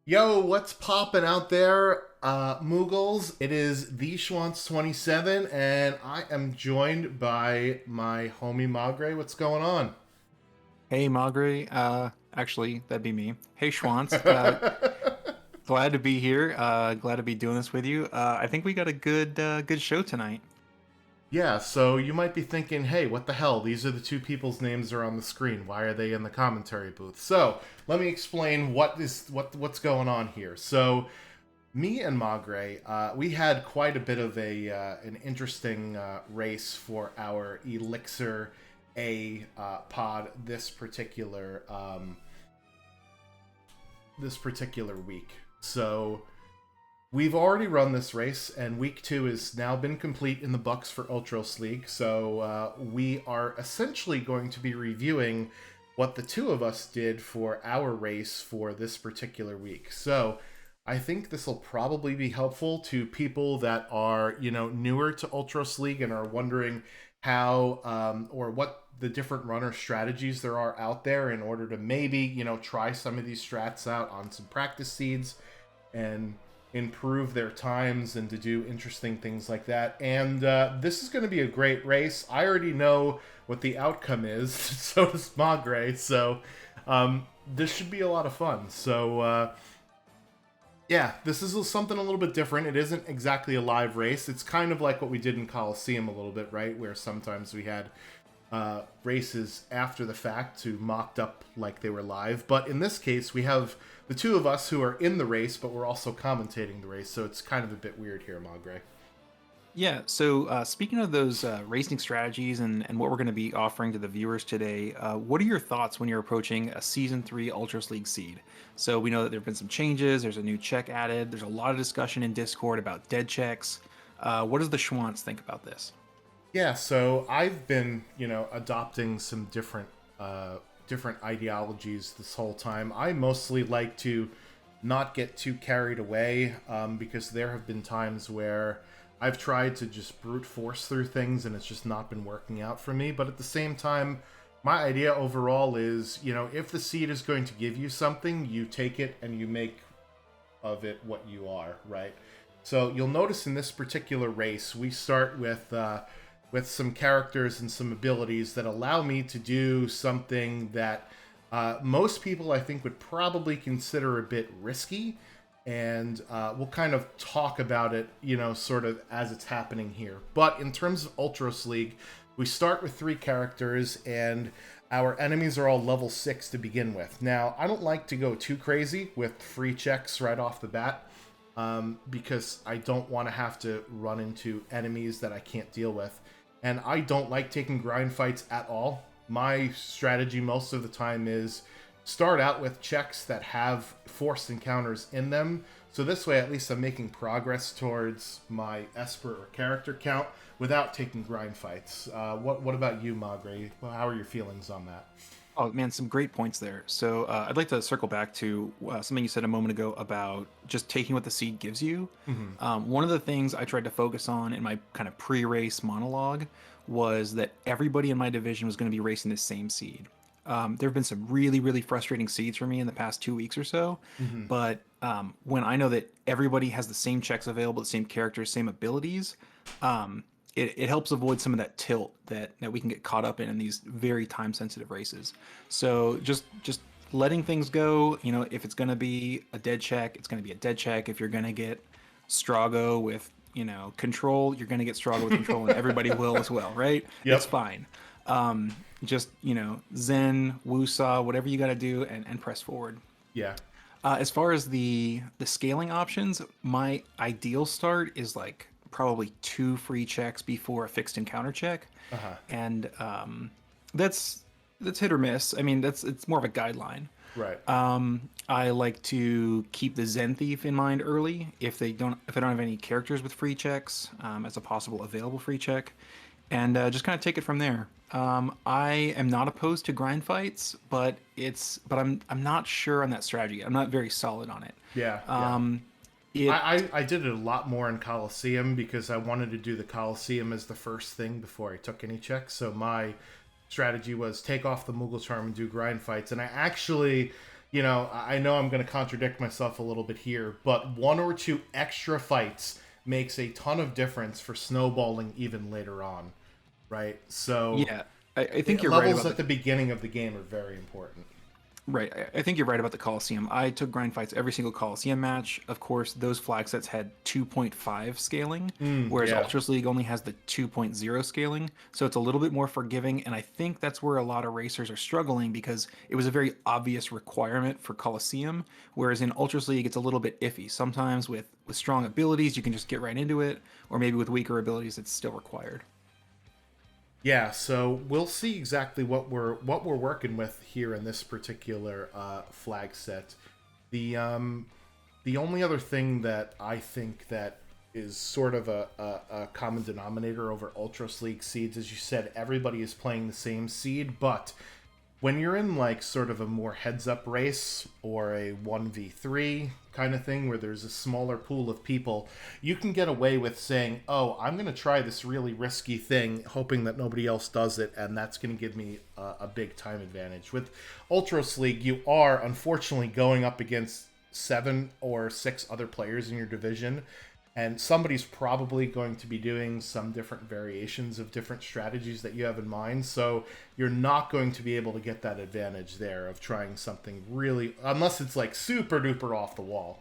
Yo, what's poppin' out there, Moogles? It is the Schwantz27, and I am joined by my homie Magre. What's going on? Hey, Magre. Actually, that'd be me. Hey, Schwantz. Glad to be here. Glad to be doing this with you. I think we got a good show tonight. Yeah, so you might be thinking, hey, what the hell? These are the two people's names are on the screen. Why are they in the commentary booth? So let me explain what's going on here. So me and Magre, we had quite a bit of a an interesting race for our Elixir A pod this particular week. So we've already run this race, and week two has now been complete in the books for Ultros League. So we are essentially going to be reviewing what the two of us did for our race for this particular week. So I think this will probably be helpful to people that are, newer to Ultros League and are wondering how or what the different runner strategies there are out there in order to maybe, try some of these strats out on some practice seeds and improve their times and to do interesting things like that. And this is going to be a great race. I already know what the outcome is, so does Magre. So this should be a lot of fun. So yeah, this is something a little bit different. It isn't exactly a live race. It's kind of like what we did in Coliseum a little bit, right? Where sometimes we had races after the fact to mocked up like they were live. But in this case, we have the two of us who are in the race, but we're also commentating the race. So it's kind of a bit weird here, Magre. Yeah. So speaking of those racing strategies and what we're going to be offering to the viewers today, what are your thoughts when you're approaching a Season 3 Ultras League seed? So we know that there have been some changes. There's a new check added. There's a lot of discussion in Discord about dead checks. What does the Schwantz think about this? Yeah, so I've been, adopting some different ideologies this whole time. I mostly like to not get too carried away because there have been times where I've tried to just brute force through things and it's just not been working out for me. But at the same time, my idea overall is, if the seed is going to give you something, you take it and you make of it what you are, right? So you'll notice in this particular race, we start with some characters and some abilities that allow me to do something that most people I think would probably consider a bit risky. And we'll kind of talk about it, sort of as it's happening here. But in terms of Ultros League, we start with three characters, and our enemies are all level 6 to begin with. Now, I don't like to go too crazy with free checks right off the bat, because I don't want to have to run into enemies that I can't deal with. And I don't like taking grind fights at all. My strategy most of the time is start out with checks that have forced encounters in them. So this way, at least I'm making progress towards my Esper or character count without taking grind fights. What about you, Magre? How are your feelings on that? Oh man, some great points there. So I'd like to circle back to something you said a moment ago about just taking what the seed gives you. Mm-hmm. One of the things I tried to focus on in my kind of pre-race monologue was that everybody in my division was going to be racing the same seed. There have been some really, really frustrating seeds for me in the past 2 weeks or so, Mm-hmm. but when I know that everybody has the same checks available, the same characters, same abilities, it helps avoid some of that tilt that we can get caught up in these very time sensitive races. So just letting things go. If it's gonna be a dead check, it's gonna be a dead check. If you're gonna get Strago with control, you're gonna get Strago with control, and everybody will as well, right? It's Yep. fine. Just Zen, Wusa, whatever you got to do, and press forward. Yeah. As far as the scaling options, my ideal start is like probably 2 free checks before a fixed encounter check, Uh-huh. and that's that's hit or miss. I mean, it's more of a guideline. Right. I like to keep the Zen Thief in mind early if I don't have any characters with free checks as a possible available free check, and just kind of take it from there. I am not opposed to grind fights, but I'm not sure on that strategy. I'm not very solid on it. Yeah. Yeah. Um, it I did it a lot more in Coliseum because I wanted to do the Coliseum as the first thing before I took any checks. So my strategy was take off the Moogle Charm and do grind fights. And I actually I know I'm going to contradict myself a little bit here, but one or two extra fights makes a ton of difference for snowballing even later on, right? So Yeah, I think you're right levels about at the beginning of the game are very important. right. I think you're right about the Coliseum. I took grind fights every single Coliseum match. Of course, those flag sets had 2.5 scaling, whereas Yeah. Ultros League only has the 2.0 scaling. So it's a little bit more forgiving. And I think that's where a lot of racers are struggling because it was a very obvious requirement for Coliseum. Whereas in Ultros League, it's a little bit iffy. Sometimes with strong abilities, you can just get right into it. Or maybe with weaker abilities, it's still required. Yeah, so we'll see exactly what we're working with here in this particular flag set. The only other thing that I think that is sort of a common denominator over Ultros League seeds, as you said, everybody is playing the same seed, but when you're in like sort of a more heads up race or a 1v3 kind of thing where there's a smaller pool of people, you can get away with saying, oh, I'm going to try this really risky thing hoping that nobody else does it, and that's going to give me a big time advantage. With Ultros League, you are unfortunately going up against 7 or 6 other players in your division, and somebody's probably going to be doing some different variations of different strategies that you have in mind. So you're not going to be able to get that advantage there of trying something really, unless it's like super duper off the wall.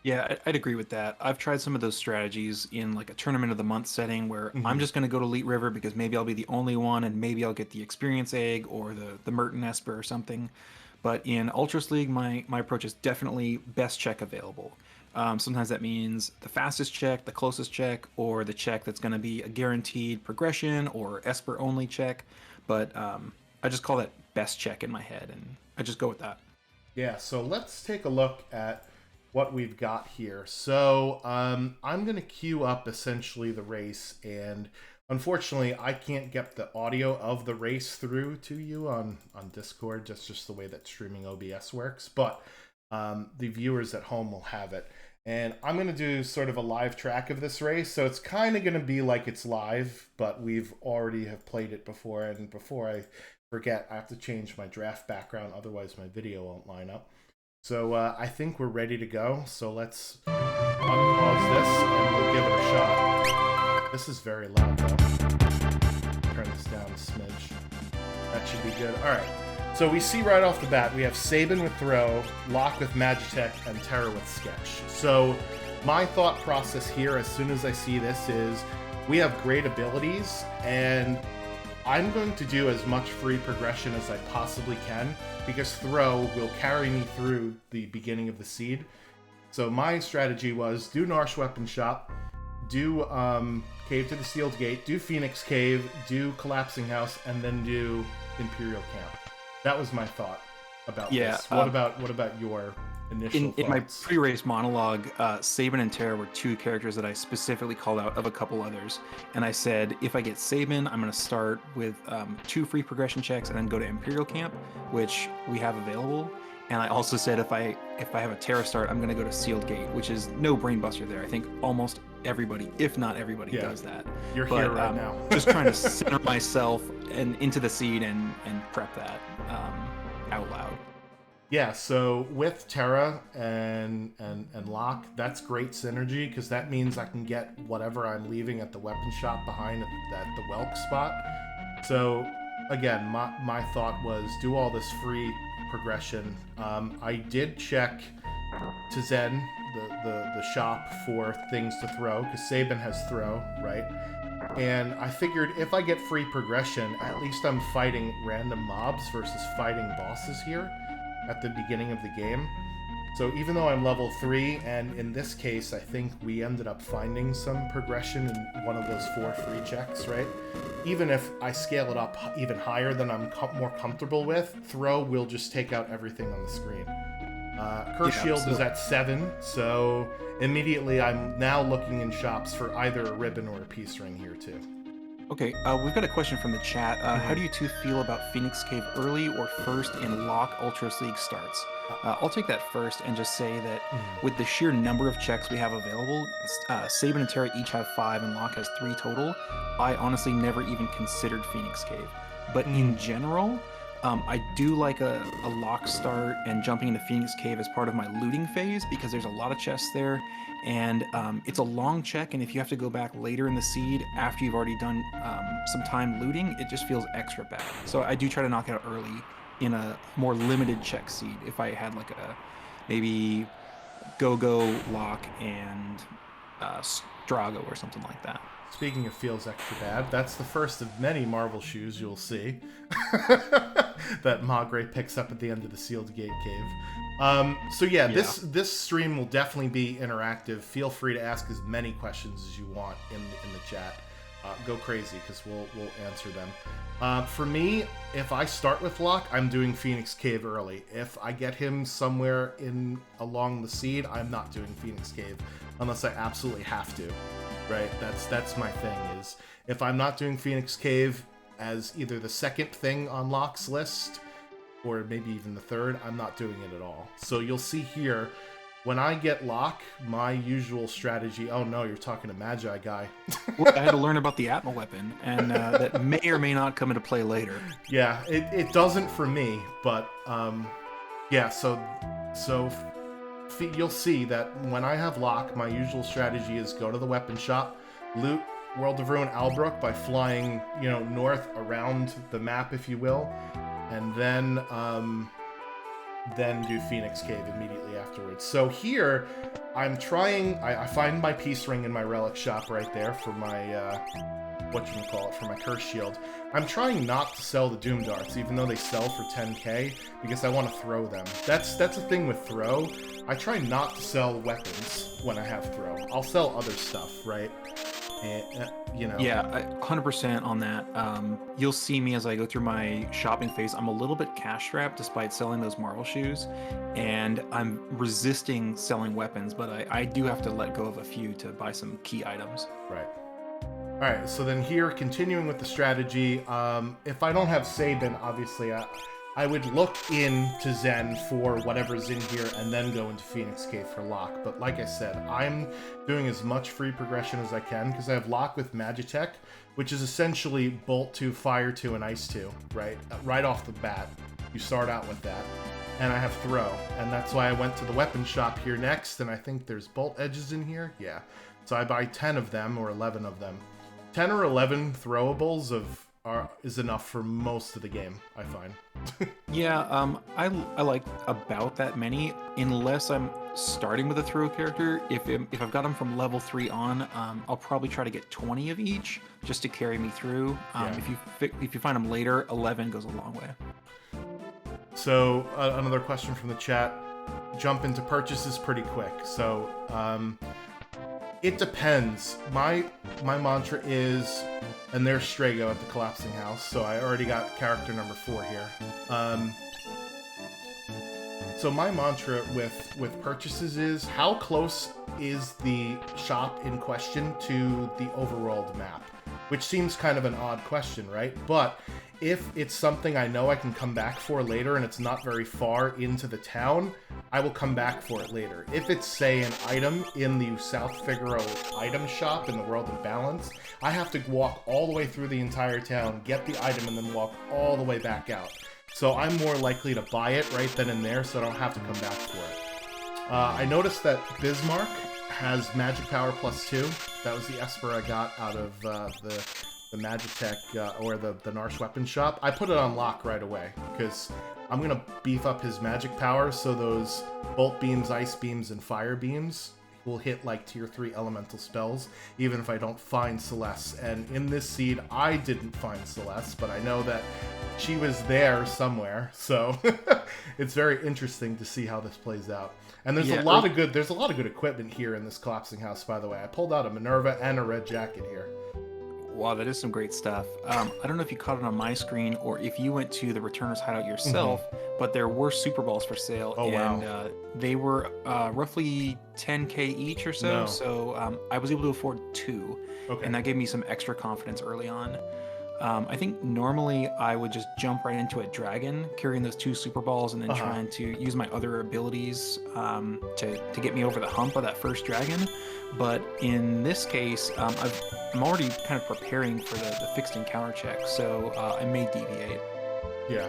Yeah, I'd agree with that. I've tried some of those strategies in like a tournament of the month setting where I'm just going to go to Elite River because maybe I'll be the only one and maybe I'll get the experience egg or the Merton Esper or something. But in Ultras League, my approach is definitely best check available. Sometimes that means the fastest check, the closest check, or the check that's going to be a guaranteed progression or Esper only check. But I just call that best check in my head, and I just go with that. Yeah, so let's take a look at what we've got here. So I'm going to queue up essentially the race, and unfortunately I can't get the audio of the race through to you on Discord. That's just the way that streaming OBS works, but the viewers at home will have it. And I'm going to do sort of a live track of this race, so it's kind of going to be like it's live, but we've already have played it before, and before I forget, I have to change my draft background, otherwise my video won't line up. So I think we're ready to go, so let's unpause this and we'll give it a shot. This is very loud though. Turn this down a smidge. That should be good. Alright, so we see right off the bat, we have Sabin with Throw, Locke with Magitech, and Terra with Sketch. So my thought process here, as soon as I see this, is we have great abilities, and I'm going to do as much free progression as I possibly can, because Throw will carry me through the beginning of the seed. So my strategy was do Narsh Weapon Shop, do Cave to the Sealed Gate, do Phoenix Cave, do Collapsing House, and then do Imperial Camp. That was my thought about this. What about your initial thoughts? In my pre-race monologue, Sabin and Terra were two characters that I specifically called out of a couple others. And I said, if I get Sabin, I'm going to start with 2 free progression checks and then go to Imperial Camp, which we have available. And I also said if I have a Terra start, I'm going to go to Sealed Gate, which is no brain buster there. I think almost everybody, if not everybody, does that. You're here right now. Just trying to center myself and into the seed and prep that out loud. Yeah, so with Terra and Locke, that's great synergy, because that means I can get whatever I'm leaving at the weapon shop behind at the Welk spot. So again, my thought was do all this free progression. I did check to Zen, the shop, for things to throw, because Sabin has throw, right? And I figured if I get free progression, at least I'm fighting random mobs versus fighting bosses here at the beginning of the game. So even though I'm level 3, and in this case I think we ended up finding some progression in one of those 4 free checks, right? Even if I scale it up even higher than I'm more comfortable with, Throw will just take out everything on the screen. Curse Shield is at 7, so immediately I'm now looking in shops for either a ribbon or a peace ring here too. Okay, we've got a question from the chat. How do you two feel about Phoenix Cave early or first in Locke Ultros League starts? I'll take that first and just say that with the sheer number of checks we have available, Sabin and Terra each have 5 and Locke has 3 total. I honestly never even considered Phoenix Cave. But in general, I do like a lock start and jumping into Phoenix Cave as part of my looting phase because there's a lot of chests there, and it's a long check. And if you have to go back later in the seed after you've already done some time looting, it just feels extra bad. So I do try to knock it out early in a more limited check seed. If I had like a maybe go lock and Strago or something like that. Speaking of feels extra bad, that's the first of many Marvel shoes you'll see that Magre picks up at the end of the Sealed Gate Cave. So yeah, this stream will definitely be interactive. Feel free to ask as many questions as you want in the chat. Go crazy, because we'll answer them. For me, if I start with Locke, I'm doing Phoenix Cave early. If I get him somewhere along the seed, I'm not doing Phoenix Cave unless I absolutely have to. Right, that's my thing, is if I'm not doing Phoenix Cave as either the second thing on Locke's list or maybe even the third, I'm not doing it at all. So you'll see here, when I get Locke, my usual strategy... Oh no, you're talking to Magi guy. Well, I had to learn about the Atma weapon, and that may or may not come into play later. Yeah, it doesn't for me, but yeah, so you'll see that when I have Locke, my usual strategy is go to the weapon shop, loot World of Ruin Albrook by flying, north around the map, if you will, and then do Phoenix Cave immediately afterwards. So here, I'm trying... I find my Peace Ring in my Relic shop right there for my... for my Curse Shield. I'm trying not to sell the Doom Darts, even though they sell for 10k, because I want to throw them. That's the thing with throw. I try not to sell weapons when I have throw. I'll sell other stuff, right? And, Yeah, 100% on that. You'll see me as I go through my shopping phase. I'm a little bit cash strapped despite selling those Marvel shoes, and I'm resisting selling weapons, but I do have to let go of a few to buy some key items. Right. All right, so then here, continuing with the strategy, if I don't have Sabin, obviously, I would look into Zen for whatever's in here and then go into Phoenix Cave for Locke. But like I said, I'm doing as much free progression as I can because I have Locke with Magitech, which is essentially Bolt 2, Fire 2, and Ice 2, right? Right off the bat, you start out with that. And I have Throw, and that's why I went to the weapon shop here next, and I think there's Bolt Edges in here? Yeah. So I buy 10 of them, or 11 of them. 10 or 11 throwables is enough for most of the game, I find. Yeah, I like about that many, unless I'm starting with a throw character. If I've got them from level 3 on, I'll probably try to get 20 of each just to carry me through. Yeah. If you find them later, 11 goes a long way. So another question from the chat: jump into purchases pretty quick. So it depends. My mantra is, and there's Strago at the Collapsing House, so I already got character number 4 here. So my mantra with purchases is, how close is the shop in question to the overworld map? Which seems kind of an odd question, right? But if it's something I know I can come back for later and it's not very far into the town, I will come back for it later. If it's, say, an item in the South Figaro item shop in the World of Balance, I have to walk all the way through the entire town, get the item, and then walk all the way back out. So I'm more likely to buy it right then and there so I don't have to come back for it. I noticed that Bismarck has Magic Power +2. That was the Esper I got out of the Magitech or the Narsh weapon shop. I put it on lock right away because I'm going to beef up his magic power so those bolt beams, ice beams, and fire beams will hit like tier 3 elemental spells even if I don't find Celeste. And in this seed I didn't find Celeste, but I know that she was there somewhere, so it's very interesting to see how this plays out. And there's a lot of good equipment here in this Collapsing House, by the way. I pulled out a Minerva and a red jacket here. Wow, that is some great stuff. I don't know if you caught it on my screen or if you went to the Returners hideout yourself, but there were Super Balls for sale. Oh, and wow. They were roughly 10k each or so. No. So I was able to afford 2. Okay. And that gave me some extra confidence early on. I think normally I would just jump right into a dragon, carrying those 2 Super Balls, and then trying to use my other abilities to get me over the hump of that first dragon. But in this case, I'm already kind of preparing for the fixed encounter check, so I may deviate. Yeah.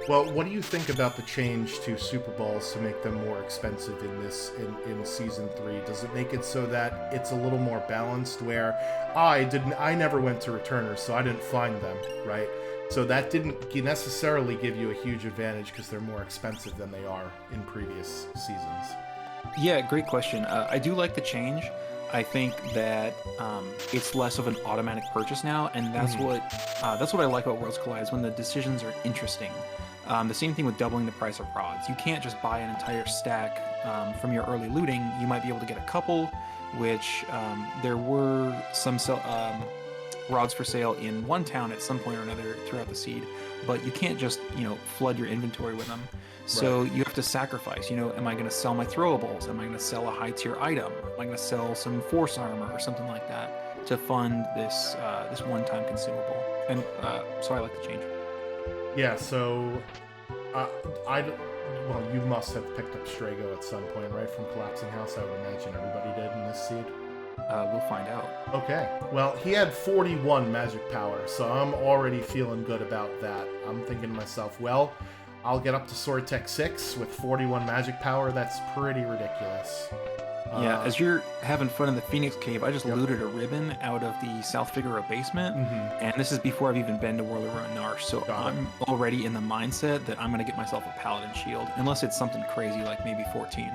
Well, what do you think about the change to Super Balls to make them more expensive in season 3? Does it make it so that it's a little more balanced where I never went to returners, so I didn't find them, right? So that didn't necessarily give you a huge advantage because they're more expensive than they are in previous seasons. Yeah, great question. I do like the change. I think that it's less of an automatic purchase now, and that's what I like about Worlds Collide is when the decisions are interesting. The same thing with doubling the price of rods. You can't just buy an entire stack from your early looting. You might be able to get a couple, which there were some rods for sale in one town at some point or another throughout the seed, but you can't just flood your inventory with them. So you have to sacrifice. Am I going to sell my throwables? Am I going to sell a high tier item? Am I going to sell some force armor or something like that to fund this one-time consumable? And so I like the change. Yeah. So well, you must have picked up Strago at some point, right? From Collapsing House, I would imagine everybody did in this seed. We'll find out. Okay. Well, he had 41 magic power, so I'm already feeling good about that. I'm thinking to myself, well, I'll get up to Sword Tech 6 with 41 magic power. That's pretty ridiculous. Yeah, as you're having fun in the Phoenix Cave, I just looted a ribbon out of the South Figaro basement, and this is before I've even been to World of Ruin Narsh, so I'm already in the mindset that I'm going to get myself a Paladin Shield, unless it's something crazy like maybe 14.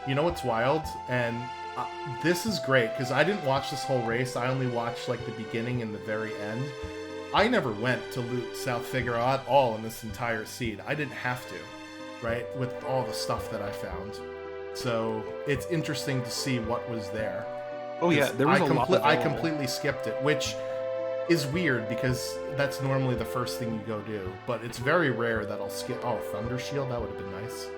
You know what's wild? And this is great, because I didn't watch this whole race. I only watched like the beginning and the very end. I never went to loot South Figaro at all in this entire seed. I didn't have to, right? With all the stuff that I found. So it's interesting to see what was there. Oh yeah, there was a lot available. I completely skipped it, which is weird because that's normally the first thing you go do. But it's very rare that I'll skip. Oh, Thunder Shield, that would have been nice.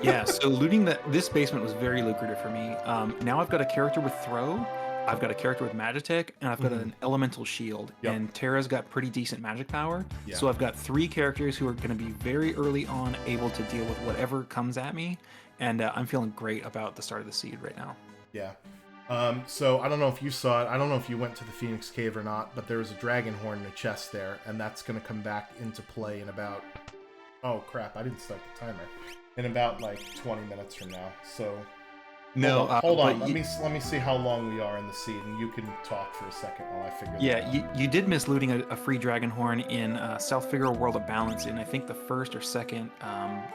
Yeah, so looting this basement was very lucrative for me. Now I've got a character with Throw, I've got a character with Magitech, and I've got an Elemental Shield. Yep. And Terra's got pretty decent magic power. Yeah. So I've got 3 characters who are going to be very early on able to deal with whatever comes at me. And I'm feeling great about the start of the seed right now. Yeah. So I don't know if you saw it. I don't know if you went to the Phoenix Cave or not, but there was a dragon horn in a chest there, and that's going to come back into play in about... Oh, crap. I didn't start the timer. In about, like, 20 minutes from now. So... No, hold on. Let me see how long we are in the seed, and you can talk for a second while I figure that out. Yeah, you did miss looting a free dragon horn in South Figaro World of Balance in I think the first or second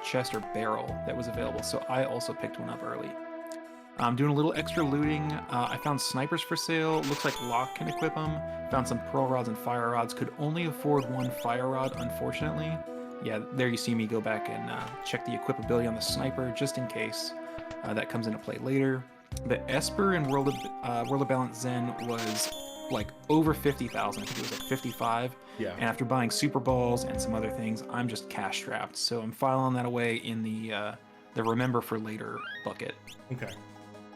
chest or barrel that was available. So I also picked one up early. I'm doing a little extra looting. I found snipers for sale. Looks like Locke can equip them. Found some pearl rods and fire rods. Could only afford one fire rod, unfortunately. Yeah, there you see me go back and check the equipability on the sniper just in case. That comes into play later. The Esper in World of Balance Zen was like over 50,000. I think it was like 55. Yeah. And after buying Super Balls and some other things, I'm just cash strapped. So I'm filing that away in the Remember for Later bucket. Okay.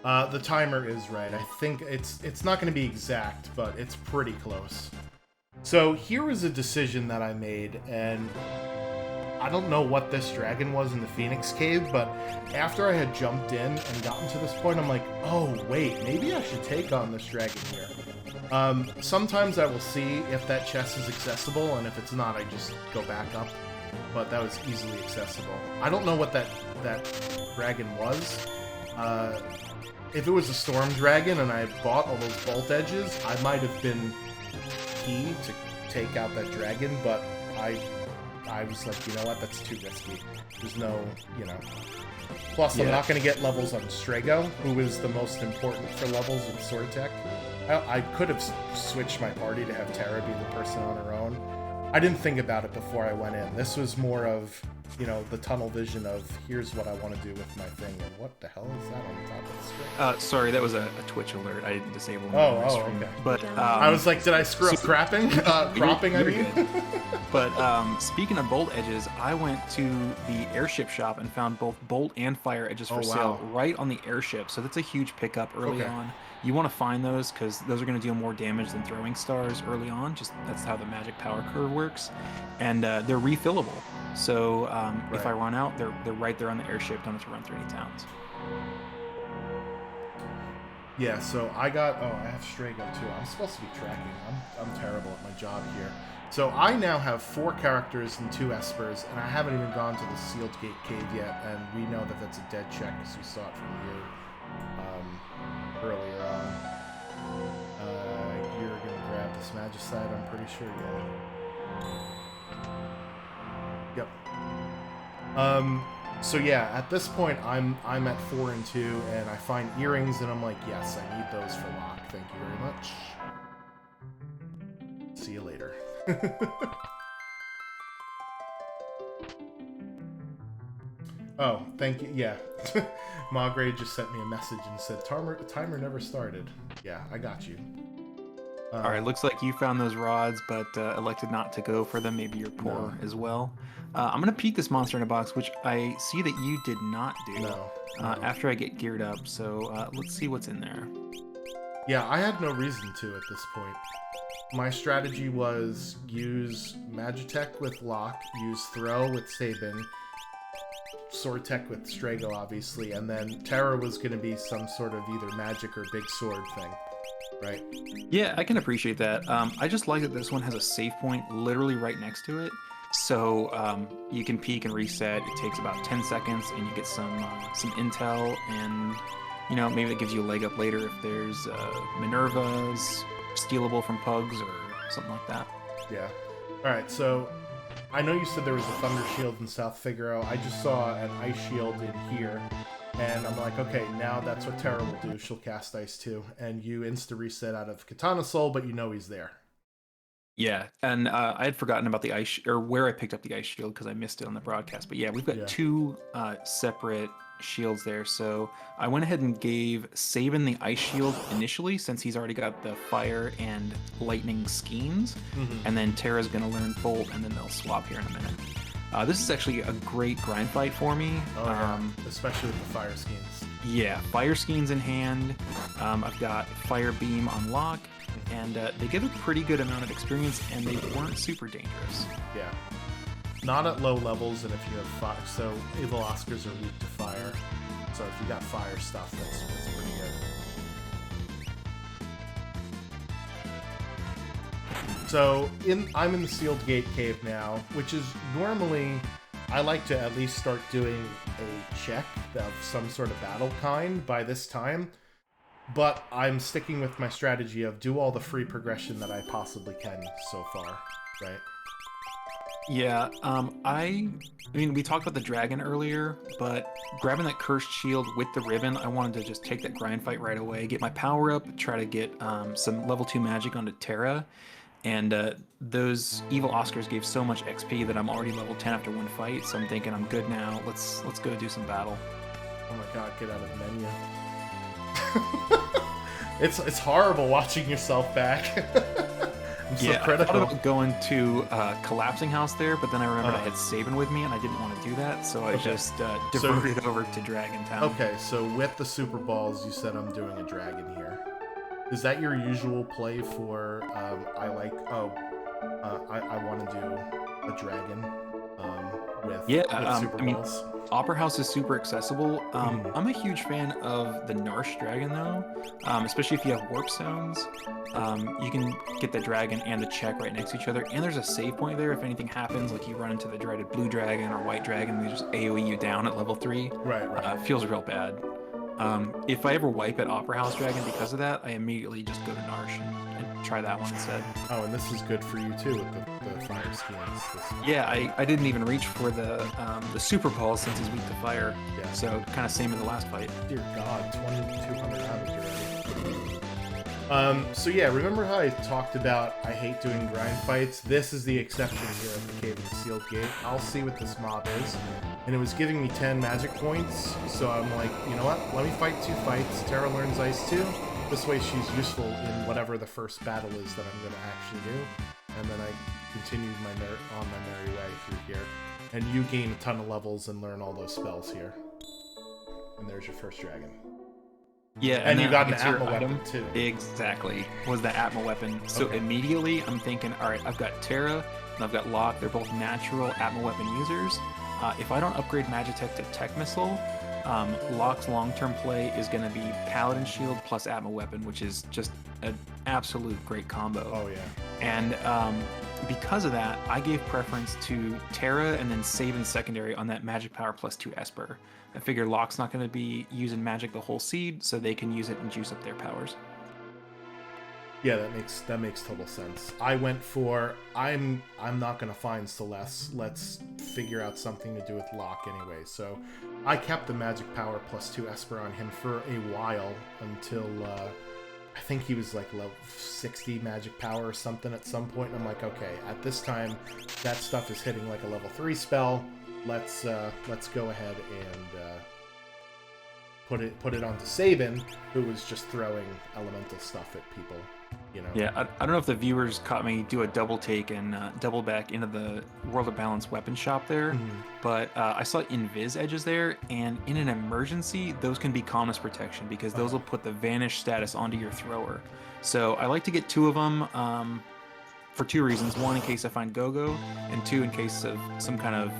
The timer is right. I think it's not going to be exact, but it's pretty close. So here is a decision that I made, and I don't know what this dragon was in the Phoenix Cave, but after I had jumped in and gotten to this point, I'm like, oh, wait, maybe I should take on this dragon here. Sometimes I will see if that chest is accessible, and if it's not, I just go back up. But that was easily accessible. I don't know what that dragon was. If it was a storm dragon and I had bought all those bolt edges, I might have been key to take out that dragon, but I was like, you know what, that's too risky. There's no, Plus, I'm not going to get levels on Strago, who is the most important for levels in Sword Tech. I could have switched my party to have Terra be the person on her own. I didn't think about it before I went in. This was more of, the tunnel vision of, here's what I want to do with my thing. And what the hell is that on the top of the screen? Sorry, that was a Twitch alert. I didn't disable it. Okay. But I was like, did I screw up cropping? Cropping, I mean. But speaking of bolt edges, I went to the airship shop and found both bolt and fire edges for sale right on the airship. So that's a huge pickup early on. You want to find those because those are going to deal more damage than throwing stars early on. Just that's how the magic power curve works, and they're refillable. So if I run out, they're right there on the airship. Don't have to run through any towns. Yeah, so I have Strago too. I'm supposed to be tracking. I'm terrible at my job here. So I now have 4 characters and 2 espers, and I haven't even gone to the Sealed Gate Cave yet, and we know that that's a dead check because we saw it from you earlier on. You're going to grab this Magicite, I'm pretty sure, yeah. Yep. So yeah, at this point, I'm at 4 and 2, and I find earrings, and I'm like, yes, I need those for Locke. Thank you very much. See you later. Oh, thank you. Yeah, Maugray just sent me a message and said timer never started. Yeah, I got you. All right, looks like you found those rods, but elected not to go for them. Maybe you're poor as well. I'm going to peek this monster in a box, which I see that you did not do after I get geared up. So let's see what's in there. Yeah, I had no reason to at this point. My strategy was use Magitech with Locke, use Throw with Sabin, Sword Tech with Strago, obviously, and then Terra was going to be some sort of either magic or big sword thing. Right. Yeah, I can appreciate that. I just like that this one has a save point literally right next to it. So you can peek and reset. It takes about 10 seconds, and you get some intel, and maybe that gives you a leg up later if there's Minerva's stealable from Pugs or something like that. Yeah. All right. So I know you said there was a Thunder Shield in South Figaro. I just saw an Ice Shield in here. And I'm like, okay, now that's what Terra will do. She'll cast Ice too. And you insta-reset out of Katana Soul, but you know he's there. Yeah, and I had forgotten about the Ice, or where I picked up the Ice Shield because I missed it on the broadcast. But yeah, we've got 2 separate shields there. So I went ahead and gave Sabin the Ice Shield initially, since he's already got the Fire and Lightning schemes. And then Terra's going to learn Bolt, and then they'll swap here in a minute. This is actually a great grind fight for me. Especially with the Fire Schemes. Yeah, Fire Schemes in hand. I've got Fire Beam on lock, and they give a pretty good amount of experience, and they weren't super dangerous. Yeah. Not at low levels, and if you have fire, so Evil Oscars are weak to fire. So if you got fire stuff, that's pretty good. So I'm in the Sealed Gate Cave now, which is normally I like to at least start doing a check of some sort of battle kind by this time, but I'm sticking with my strategy of do all the free progression that I possibly can so far, right? Yeah, I mean, we talked about the dragon earlier, but grabbing that cursed shield with the ribbon, I wanted to just take that grind fight right away, get my power up, try to get some level 2 magic onto Terra. And those Evil Oscars gave so much XP that I'm already level 10 after one fight, so I'm thinking I'm good now. Let's go do some battle. Oh my god, get out of the menu. It's horrible watching yourself back. I'm so critical. I thought about going to Collapsing House there, but then I remembered I had Sabin with me, and I didn't want to do that, so I just diverted over to Dragon Town. Okay, so with the Super Balls, you said I'm doing a dragon here. Is that your usual play for, I want to do a dragon with Super Balls? Opera House is super accessible. I'm a huge fan of the Narsh dragon, though, especially if you have warp zones. You can get the dragon and the check right next to each other, and there's a save point there if anything happens, like you run into the dreaded blue dragon or white dragon, and they just AoE you down at level 3. Right. Feels real bad. If I ever wipe at Opera House Dragon because of that, I immediately just go to Narsh and try that one instead. Oh, and this is good for you too with the fire schemes. Yeah, I didn't even reach for the Super Ball since he's weak to fire. Yeah. So kind of same in the last fight. Dear God, 2,200 damage already. So yeah, remember how I talked about I hate doing grind fights? This is the exception here at the Cave of the Sealed Gate. I'll see what this mob is. And it was giving me 10 magic points, so I'm like, you know what? Let me fight 2 fights. Terra learns Ice too. This way she's useful in whatever the first battle is that I'm going to actually do. And then I continued on my merry way through here. And you gain a ton of levels and learn all those spells here. And there's your first dragon. Yeah, and you got an Atma weapon too. Exactly, was the Atma weapon. So immediately I'm thinking, all right, I've got Terra and I've got Locke. They're both natural Atma weapon users. If I don't upgrade Magitech to Tech Missile, Locke's long-term play is going to be Paladin Shield plus Atma Weapon, which is just an absolute great combo. Oh, yeah. And because of that, I gave preference to Terra and then save in secondary on that Magic Power plus 2 Esper. I figure Locke's not going to be using magic the whole seed, so they can use it and juice up their powers. Yeah, that makes total sense. I went for I'm not gonna find Celeste. Let's figure out something to do with Locke anyway. So I kept the Magic Power plus 2 Esper on him for a while until I think he was like level 60 Magic Power or something at some point. And I'm like, okay, at this time that stuff is hitting like a level 3 spell. Let's go ahead and put it onto Sabin, who was just throwing elemental stuff at people. You know. Yeah, I don't know if the viewers caught me do a double take and double back into the World of Balance weapon shop there, but I saw invis edges there, and in an emergency, those can be calmness protection because those will put the vanish status onto your thrower. So I like to get 2 of them for 2 reasons. 1, in case I find Go-Go, and 2, in case of some kind of,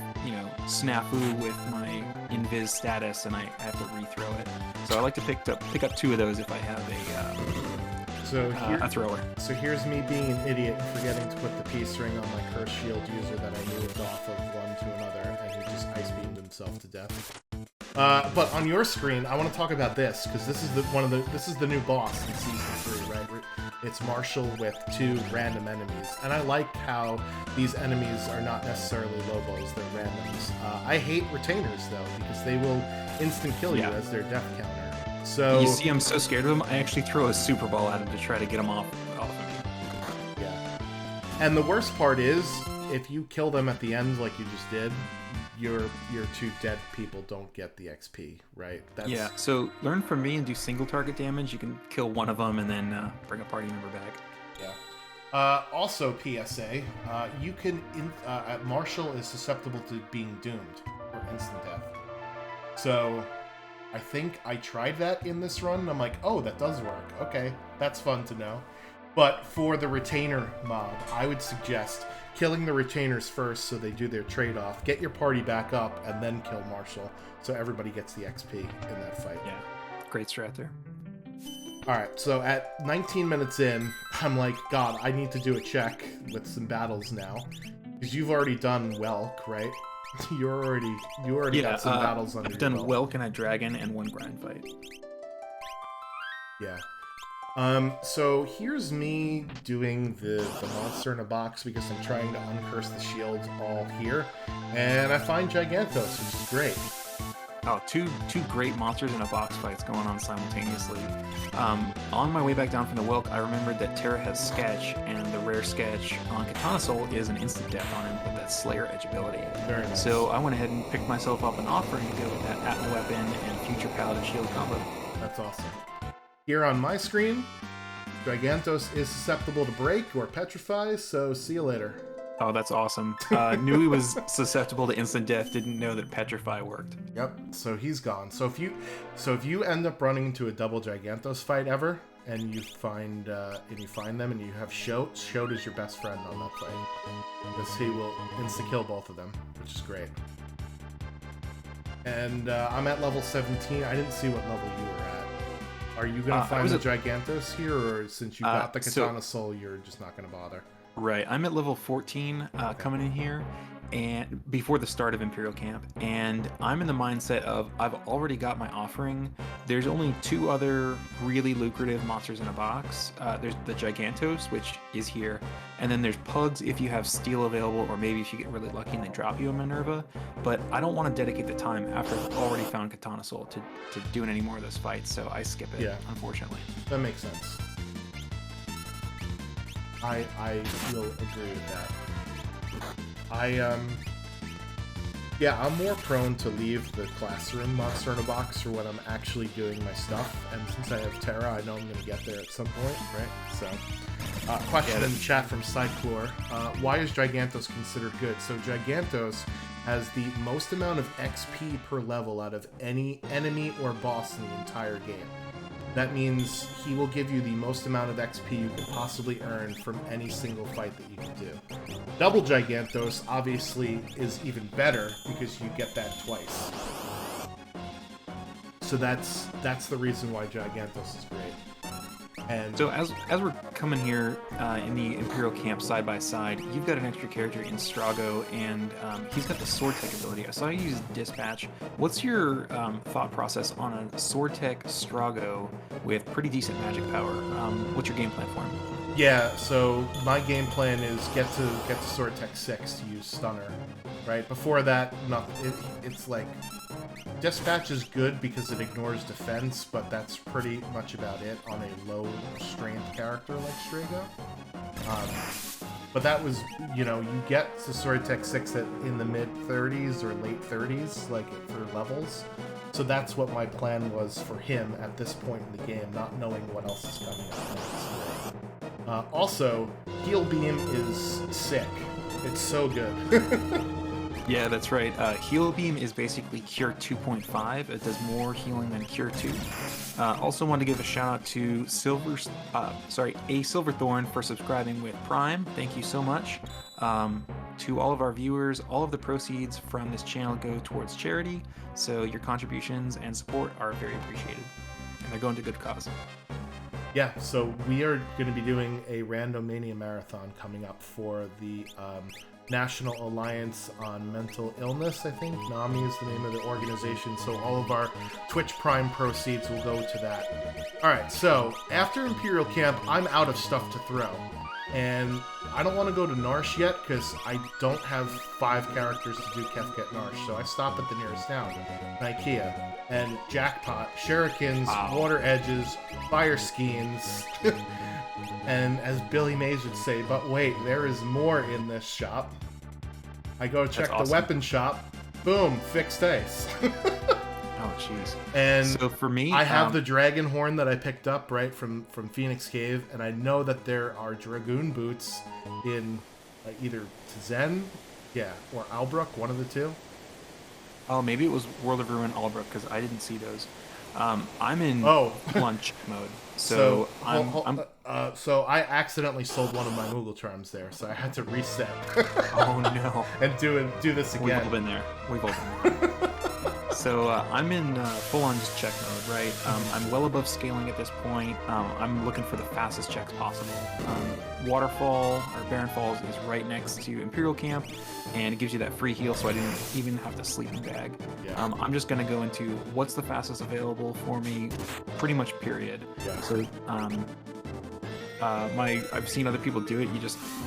snafu with my invis status and I have to rethrow it. So I like to pick up 2 of those if I have a thrower. So here's me being an idiot and forgetting to put the peace ring on my cursed shield user that I moved off of one to another, and he just ice beamed himself to death. But on your screen, I want to talk about this because this is the new boss in season 3, right? It's Marshall with 2 random enemies, and I like how these enemies are not necessarily Lobos; they're randoms. I hate retainers though because they will instant kill you as their death counter. So you see, I'm so scared of him. I actually throw a super ball at him to try to get him off of me. Yeah, and the worst part is if you kill them at the end like you just did, your 2 dead people don't get the XP, right? Yeah. So learn from me and do single target damage. You can kill one of them and then bring a party member back. Yeah. Also, PSA, you can Marshall is susceptible to being doomed or instant death. So I think I tried that in this run, and I'm like, oh, that does work. Okay, that's fun to know. But for the retainer mob, I would suggest killing the retainers first so they do their trade-off, get your party back up, and then kill Marshall so everybody gets the XP in that fight. Yeah, great strat there. Alright, so at 19 minutes in, I'm like, God, I need to do a check with some battles now. Because you've already done Welk, right? You already got some battles under I've done your Welk and a dragon and 1 grind fight. Yeah. So here's me doing the monster in a box because I'm trying to uncurse the shields all here. And I find Gigantos, which is great. Oh, two great monsters in a box fights going on simultaneously. On my way back down from the Welk, I remembered that Terra has Sketch, and the rare Sketch on Katana Soul is an instant death on him with that Slayer Edge ability. Very nice. So I went ahead and picked myself up an offering to go with that Atma Weapon and Future Paladin Shield combo. That's awesome. Here on my screen, Gigantos is susceptible to break or petrify, so see you later. Oh, that's awesome. Knew he was susceptible to instant death, didn't know that Petrify worked. Yep, so he's gone. So if you end up running into a double Gigantos fight ever, and you find them and you have Shote is your best friend on that fight. Because he will insta-kill both of them, which is great. And I'm at level 17. I didn't see what level you were at. Are you going to find the Gigantos here, or since you got the Katana Soul, you're just not going to bother? Right, I'm at level 14 coming in here, and before the start of Imperial Camp, and I'm in the mindset of I've already got my offering. There's only 2 other really lucrative monsters in a box. There's the Gigantos, which is here, and then there's Pugs if you have Steel available, or maybe if you get really lucky and they drop you a Minerva. But I don't want to dedicate the time after I've already found Katana Soul to doing any more of those fights, so I skip it, unfortunately. That makes sense. I will agree with that. I'm more prone to leave the classroom monster in a box for when I'm actually doing my stuff, and since I have Terra, I know I'm going to get there at some point, right? So, question in the chat from Cyclore. Why is Gigantos considered good? So Gigantos has the most amount of XP per level out of any enemy or boss in the entire game. That means he will give you the most amount of XP you could possibly earn from any single fight that you can do. Double Gigantos obviously is even better because you get that twice. So that's the reason why Gigantos is great. And So as we're coming here in the Imperial camp side by side, you've got an extra character in Strago, and he's got the sword tech ability. I saw you use Dispatch. What's your thought process on a sword tech Strago with pretty decent magic power? What's your game plan for him? yeah, so my game plan is get to Sword Tech 6 to use Stunner, right? Before that, it's like Dispatch is good because it ignores defense, but that's pretty much about it on a low strength character like Strago. But that was, you get to Sword Tech 6 in the mid 30s or late 30s, like for levels. So that's what my plan was for him at this point in the game, not knowing what else is coming up next. Also, Heal Beam is sick. It's so good. Yeah, that's right. Heal Beam is basically Cure 2.5. It does more healing than Cure 2. Also wanted to give a shout out to A Silverthorn for subscribing with Prime. Thank you so much. To all of our viewers, all of the proceeds from this channel go towards charity, so your contributions and support are very appreciated. And they're going to good cause. Yeah, so we are going to be doing a Randomania Marathon coming up for the National Alliance on Mental Illness, I think. NAMI is the name of the organization, so all of our Twitch Prime proceeds will go to that. Alright, so after Imperial Camp, I'm out of stuff to throw. And I don't want to go to Narsh yet, because I don't have 5 characters to do Kefket Narsh, so I stop at the nearest town, Nikea. And jackpot, shurikens, water edges, fire skeins, and as Billy Mays would say, but wait, there is more in this shop. I go check the weapon shop, boom, fixed ice. Oh, jeez. And so for me, I have the dragon horn that I picked up right from Phoenix Cave, and I know that there are dragoon boots in either Tzen, or Albrook, one of the two. Oh, maybe it was World of Ruin Albrook, because I didn't see those. I'm in lunch mode, so so I accidentally sold one of my Moogle charms there, so I had to reset. Oh no! And do this again. We've all been there. We've all been there. So I'm in full-on just check mode, right? I'm well above scaling at this point. I'm looking for the fastest checks possible. Waterfall, or Barren Falls, is right next to Imperial Camp, and it gives you that free heal, so I didn't even have to sleeping bag. Yeah. I'm just going to go into what's the fastest available for me, pretty much period. Yeah. So I've seen other people do it.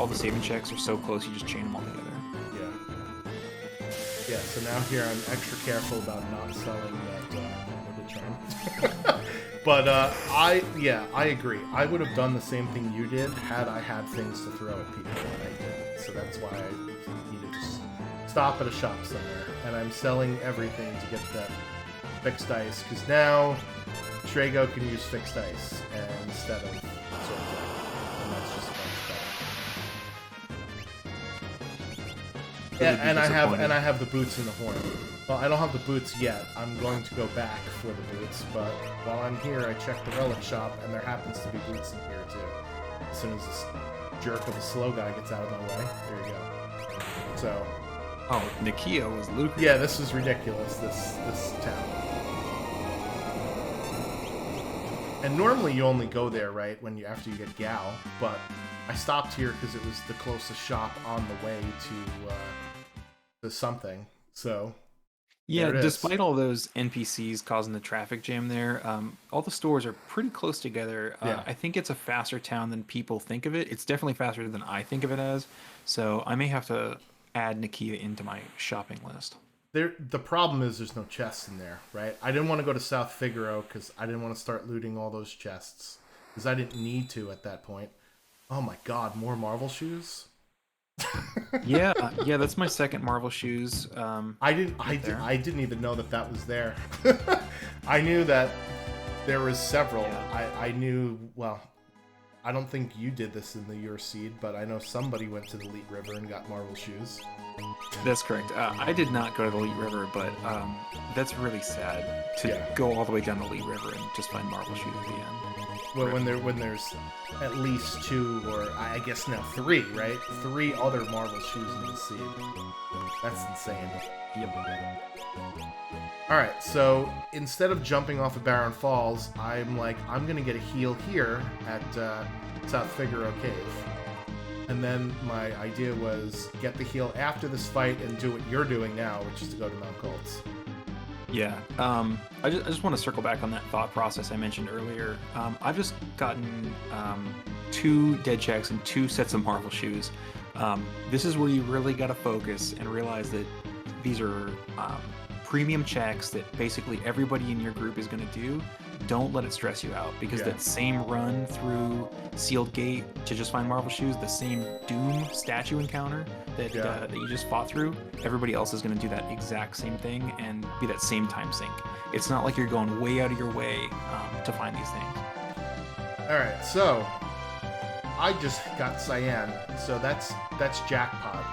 All the saving checks are so close, you just chain them all together. Yeah, so now here I'm extra careful about not selling that charm. But I agree. I would have done the same thing you did had I had things to throw at people, and I didn't. So that's why I needed to stop at a shop somewhere. And I'm selling everything to get that fixed ice, because now Strago can use fixed ice instead of sword tech, and that's just much better. Yeah, and I have the boots and the horn. Well, I don't have the boots yet. I'm going to go back for the boots, but while I'm here, I check the relic shop, and there happens to be boots in here too. As soon as this jerk of a slow guy gets out of my way, there you go. So. Oh, Nikea was lucrative. Yeah, this is ridiculous. This town. And normally you only go there, right, after you get Gal, but I stopped here because it was the closest shop on the way to something. So. Yeah, despite all those NPCs causing the traffic jam there, all the stores are pretty close together. I think it's a faster town than people think of it. It's definitely faster than I think of it as. So I may have to add Nikea into my shopping list. The problem is there's no chests in there, right? I didn't want to go to South Figaro because I didn't want to start looting all those chests because I didn't need to at that point. Oh my god, more Marvel shoes? yeah, that's my second Marvel shoes. I didn't even know that was there. I knew that there was several. Yeah. I knew, well, I don't think you did this in the Your Seed, but I know somebody went to the Elite River and got Marvel shoes. That's correct. I did not go to the Elite River, but that's really sad to go all the way down the Elite River and just find Marvel shoes at the end. Well, when there's at least 2, or I guess now 3, right? 3 other Marvel shoes in the seed. That's insane. Yep. All right, so instead of jumping off of Barren Falls, I'm like, I'm gonna get a heal here at South Figaro Cave, and then my idea was get the heal after this fight and do what you're doing now, which is to go to Mount Golds. Yeah. I just want to circle back on that thought process I mentioned earlier. I've just gotten 2 dead checks and 2 sets of Marvel shoes. This is where you really got to focus and realize that these are premium checks that basically everybody in your group is going to do. Don't let it stress you out, because that same run through Sealed Gate to just find Marvel shoes, the same Doom statue encounter that you just fought through, everybody else is going to do that exact same thing and be that same time sink. It's not like you're going way out of your way to find these things. All right, so I just got Cyan, so that's jackpot,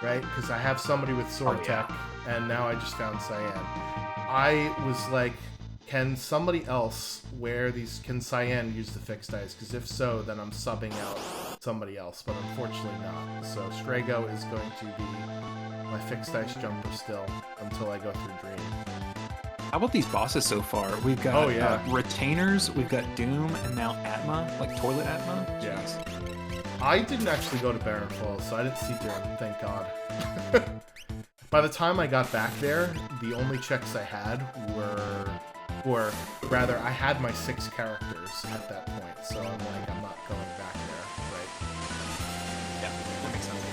right? Because I have somebody with sword tech, and now I just found Cyan. I was like, can somebody else wear these? Can Cyan use the fixed dice? Because if so, then I'm subbing out somebody else, but unfortunately not. So Strago is going to be my fixed dice jumper still until I go through Dream. How about these bosses so far? We've got Retainers, we've got Doom, and now Atma, like Toilet Atma. Yes. I didn't actually go to Barren Falls, so I didn't see Doom, thank God. By the time I got back there, the only checks I had or rather, I had my 6 characters at that point, so I'm like, I'm not going back there, right? Yeah, that makes sense.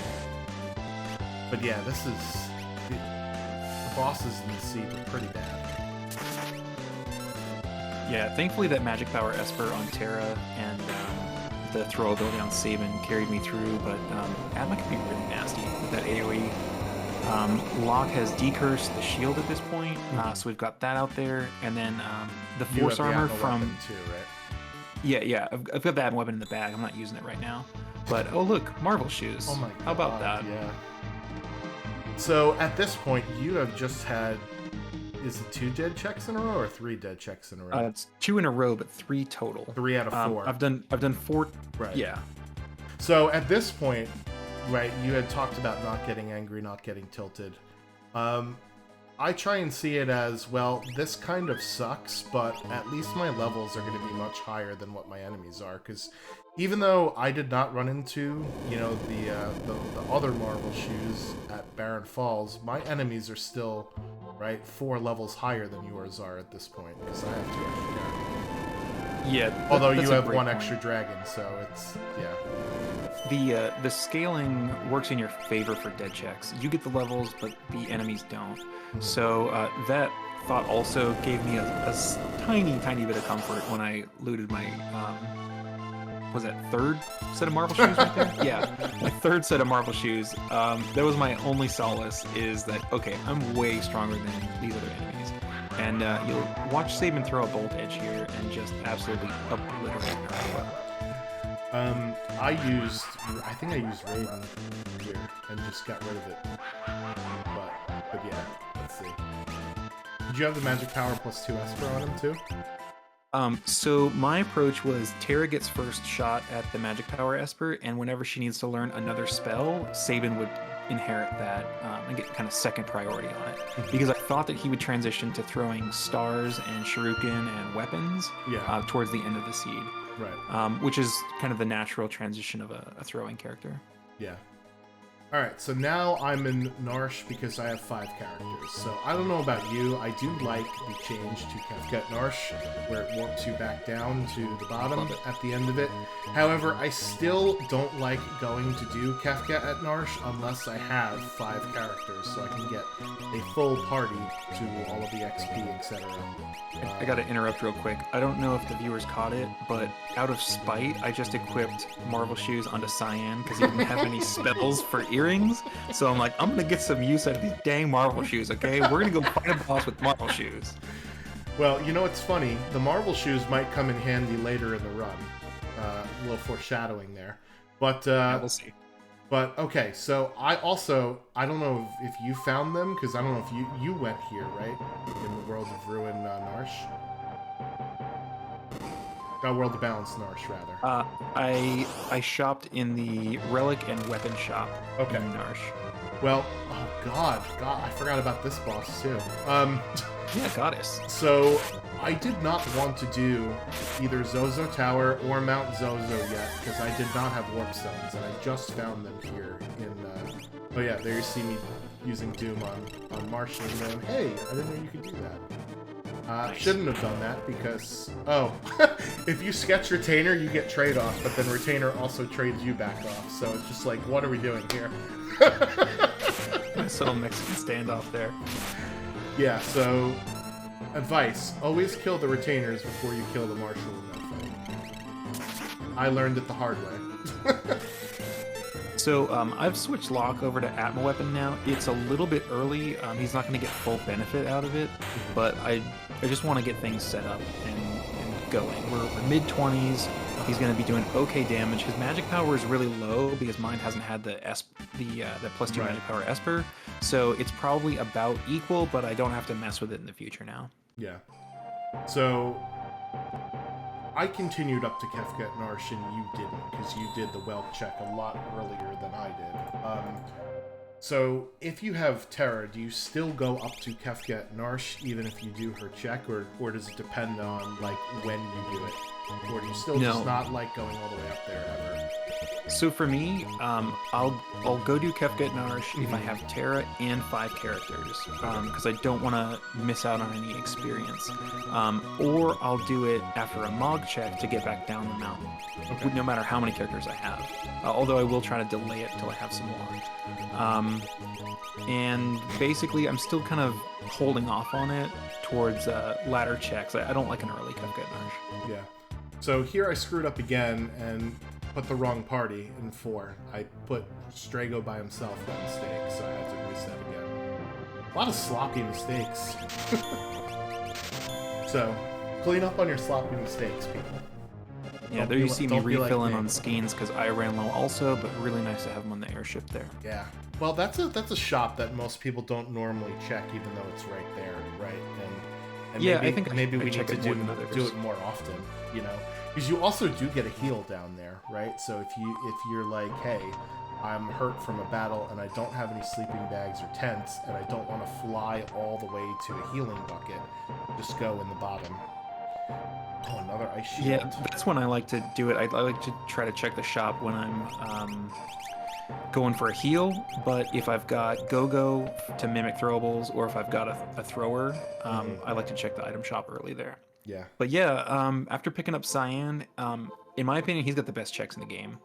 But yeah, this is... The bosses in the sea were pretty bad. Yeah, thankfully that magic power Esper on Terra and the throw ability on Sabin carried me through, but Atma can be really nasty with that AoE. Locke has decursed the shield at this point, so we've got that out there, and then the force armor from too, right? Yeah, I've got that weapon in the bag. I'm not using it right now, but oh look, Marvel shoes. Oh my God, how about that? Yeah. So at this point, you have just had, is it 2 dead checks in a row or 3 dead checks in a row? It's 2 in a row, but 3 total. 3 out of 4. I've done 4. Right. Yeah. So at this point, right, you had talked about not getting angry, not getting tilted. I try and see it as, well, this kind of sucks, but at least my levels are going to be much higher than what my enemies are, because even though I did not run into, you know, the other Marvel shoes at Barren Falls, my enemies are still, right, 4 levels higher than yours are at this point, because I have 2 extra characters. Yeah. Although you have 1 extra dragon, so it's, yeah. The scaling works in your favor for dead checks. You get the levels, but the enemies don't. So that thought also gave me a tiny bit of comfort when I looted my was that 3rd set of Marvel shoes right there? Yeah, my 3rd set of Marvel shoes. That was my only solace, is that, okay, I'm way stronger than these other enemies. And you'll watch Sabin throw a bolt edge here and just absolutely obliterate her. I think I used Raven here and just got rid of it. But yeah, let's see. Did you have the magic power +2 Esper on him too? So my approach was Terra gets first shot at the magic power Esper, and whenever she needs to learn another spell, Sabin would inherit that and get kind of second priority on it. Because I thought that he would transition to throwing stars and shuriken and weapons towards the end of the seed. Right. Which is kind of the natural transition of a throwing character. Yeah. Alright, so now I'm in Narsh because I have 5 characters. So I don't know about you, I do like the change to Kefka at Narsh, where it warps you back down to the bottom at the end of it. However, I still don't like going to do Kefka at Narsh unless I have 5 characters, so I can get a full party to all of the XP, etc. I gotta interrupt real quick. I don't know if the viewers caught it, but out of spite, I just equipped Marvel shoes onto Cyan because he didn't have any spells for earrings. So I'm like, I'm gonna get some use out of these dang Marvel shoes, okay? We're gonna go fight a boss with Marvel shoes. Well, you know what's funny? The Marvel shoes might come in handy later in the run. A little foreshadowing there. But, we'll see. But, okay, so I don't know if you found them, because I don't know if you went here, right? In the World of Ruin Narsh? World of Balance Narsh, rather. I shopped in the Relic and Weapon shop in Narsh. Well, oh God, I forgot about this boss too. Yeah, goddess. So I did not want to do either Zozo Tower or Mount Zozo yet because I did not have warp stones, and I just found them here in. Oh yeah, there you see me using Doom on Martian and going, hey, I didn't know you could do that. Nice. Shouldn't have done that because, oh, if you sketch Retainer, you get trade off, but then Retainer also trades you back off. So it's just like, what are we doing here? Nice little Mexican standoff there. Yeah, so advice, always kill the Retainers before you kill the Marshal in that fight. I learned it the hard way. So I've switched Locke over to Atma Weapon now. It's a little bit early. He's not going to get full benefit out of it, but I just want to get things set up and going. We're mid-20s. He's going to be doing okay damage. His magic power is really low because mine hasn't had the plus 2 magic power Esper, so it's probably about equal, but I don't have to mess with it in the future now. Yeah. So I continued up to Kefka at Narsh and you didn't, because you did the Whelp check a lot earlier than I did. So if you have Terra, do you still go up to Kefka at Narsh even if you do her check, or does it depend on like when you do it? Or do you still just not like going all the way up there ever? So for me, I'll go do Kefka at Narsh if I have Terra and 5 characters, because I don't want to miss out on any experience. Or I'll do it after a Mog check to get back down the mountain, no matter how many characters I have. Although I will try to delay it until I have some more. And basically, I'm still kind of holding off on it towards ladder checks. I don't like an early Kefka at Narsh. Yeah. So here I screwed up again and put the wrong party in 4. I put Strago by himself by mistake, so I had to reset again. A lot of sloppy mistakes. So, clean up on your sloppy mistakes, people. Yeah, there you see me refilling on Skeens because I ran low also, but really nice to have him on the airship there. Yeah. Well, that's a shop that most people don't normally check, even though it's right there, right? And yeah, maybe, I think maybe I we check need to it more than do it more often, you know? Because you also do get a heal down there, right? So if you're like, hey, I'm hurt from a battle and I don't have any sleeping bags or tents and I don't want to fly all the way to a healing bucket, just go in the bottom. Oh, another ice shield. Yeah, that's when I like to do it. I like to try to check the shop when I'm going for a heal, but if I've got Go-Go to mimic throwables or if I've got a thrower, I like to check the item shop early there. Yeah. But yeah, after picking up Cyan, in my opinion, he's got the best checks in the game.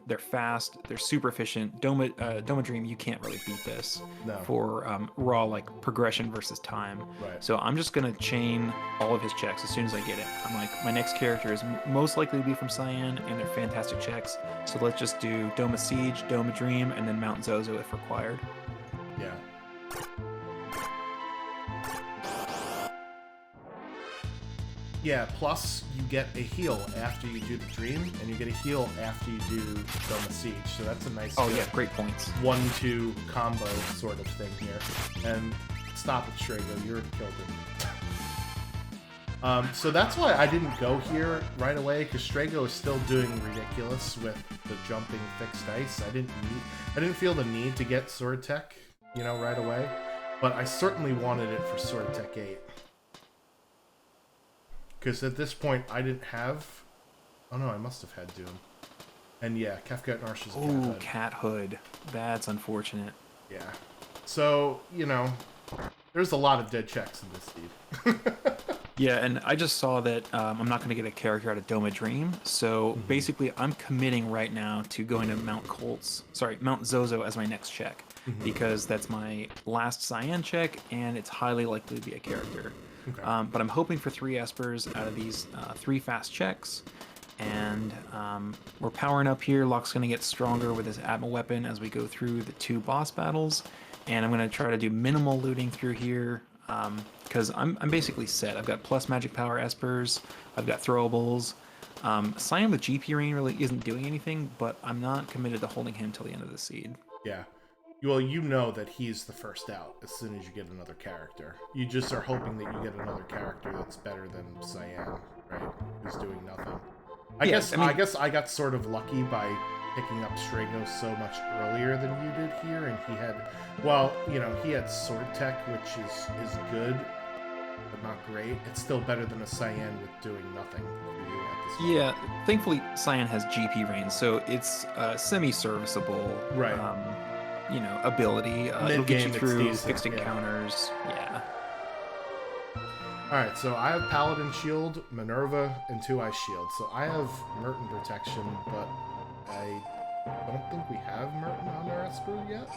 They're fast, they're super efficient. Doma Dream, you can't really beat this for raw like progression versus time. Right. So I'm just gonna chain all of his checks as soon as I get it. I'm like, my next character is most likely to be from Cyan, and they're fantastic checks. So let's just do Doma Siege, Doma Dream, and then Mount Zozo if required. Yeah. Yeah, plus you get a heal after you do the Dream, and you get a heal after you do Doma Siege, so that's a nice yeah, great points. 1-2 combo sort of thing here. And stop it, Strago, you're killed him. So that's why I didn't go here right away, because Strago is still doing ridiculous with the jumping fixed ice. I didn't feel the need to get Sword Tech, you know, right away, but I certainly wanted it for Sword Tech 8. Because at this point, I didn't have... Oh no, I must have had Doom. And yeah, Kefka at Narsh is a cat hood. Cat hood. That's unfortunate. Yeah. So, you know, there's a lot of dead checks in this, Steve. Yeah, and I just saw that I'm not going to get a character out of Doma Dream, so basically I'm committing right now to going to Mount Zozo as my next check, because that's my last Cyan check, and it's highly likely to be a character. Okay. But I'm hoping for 3 Espers out of these 3 fast checks, and we're powering up here. Locke's going to get stronger with his Atma weapon as we go through the 2 boss battles, and I'm going to try to do minimal looting through here, because I'm basically set. I've got plus magic power Espers, I've got throwables. Cyan with GP Rain really isn't doing anything, but I'm not committed to holding him till the end of the seed. Yeah. Well, you know that he's the first out as soon as you get another character. You just are hoping that you get another character that's better than Cyan, right? Who's doing nothing. I guess I got sort of lucky by picking up Strago so much earlier than you did here, and he had, well, he had sword tech, which is good, but not great. It's still better than a Cyan with doing nothing for you at this point. Yeah, thankfully Cyan has GP range, so it's semi-serviceable. Right. Ability. It'll get you through decent, fixed encounters. Yeah. Alright, so I have Paladin Shield, Minerva, and 2 Ice Shield. So I have Merton Protection, but I don't think we have Merton on our Esper yet.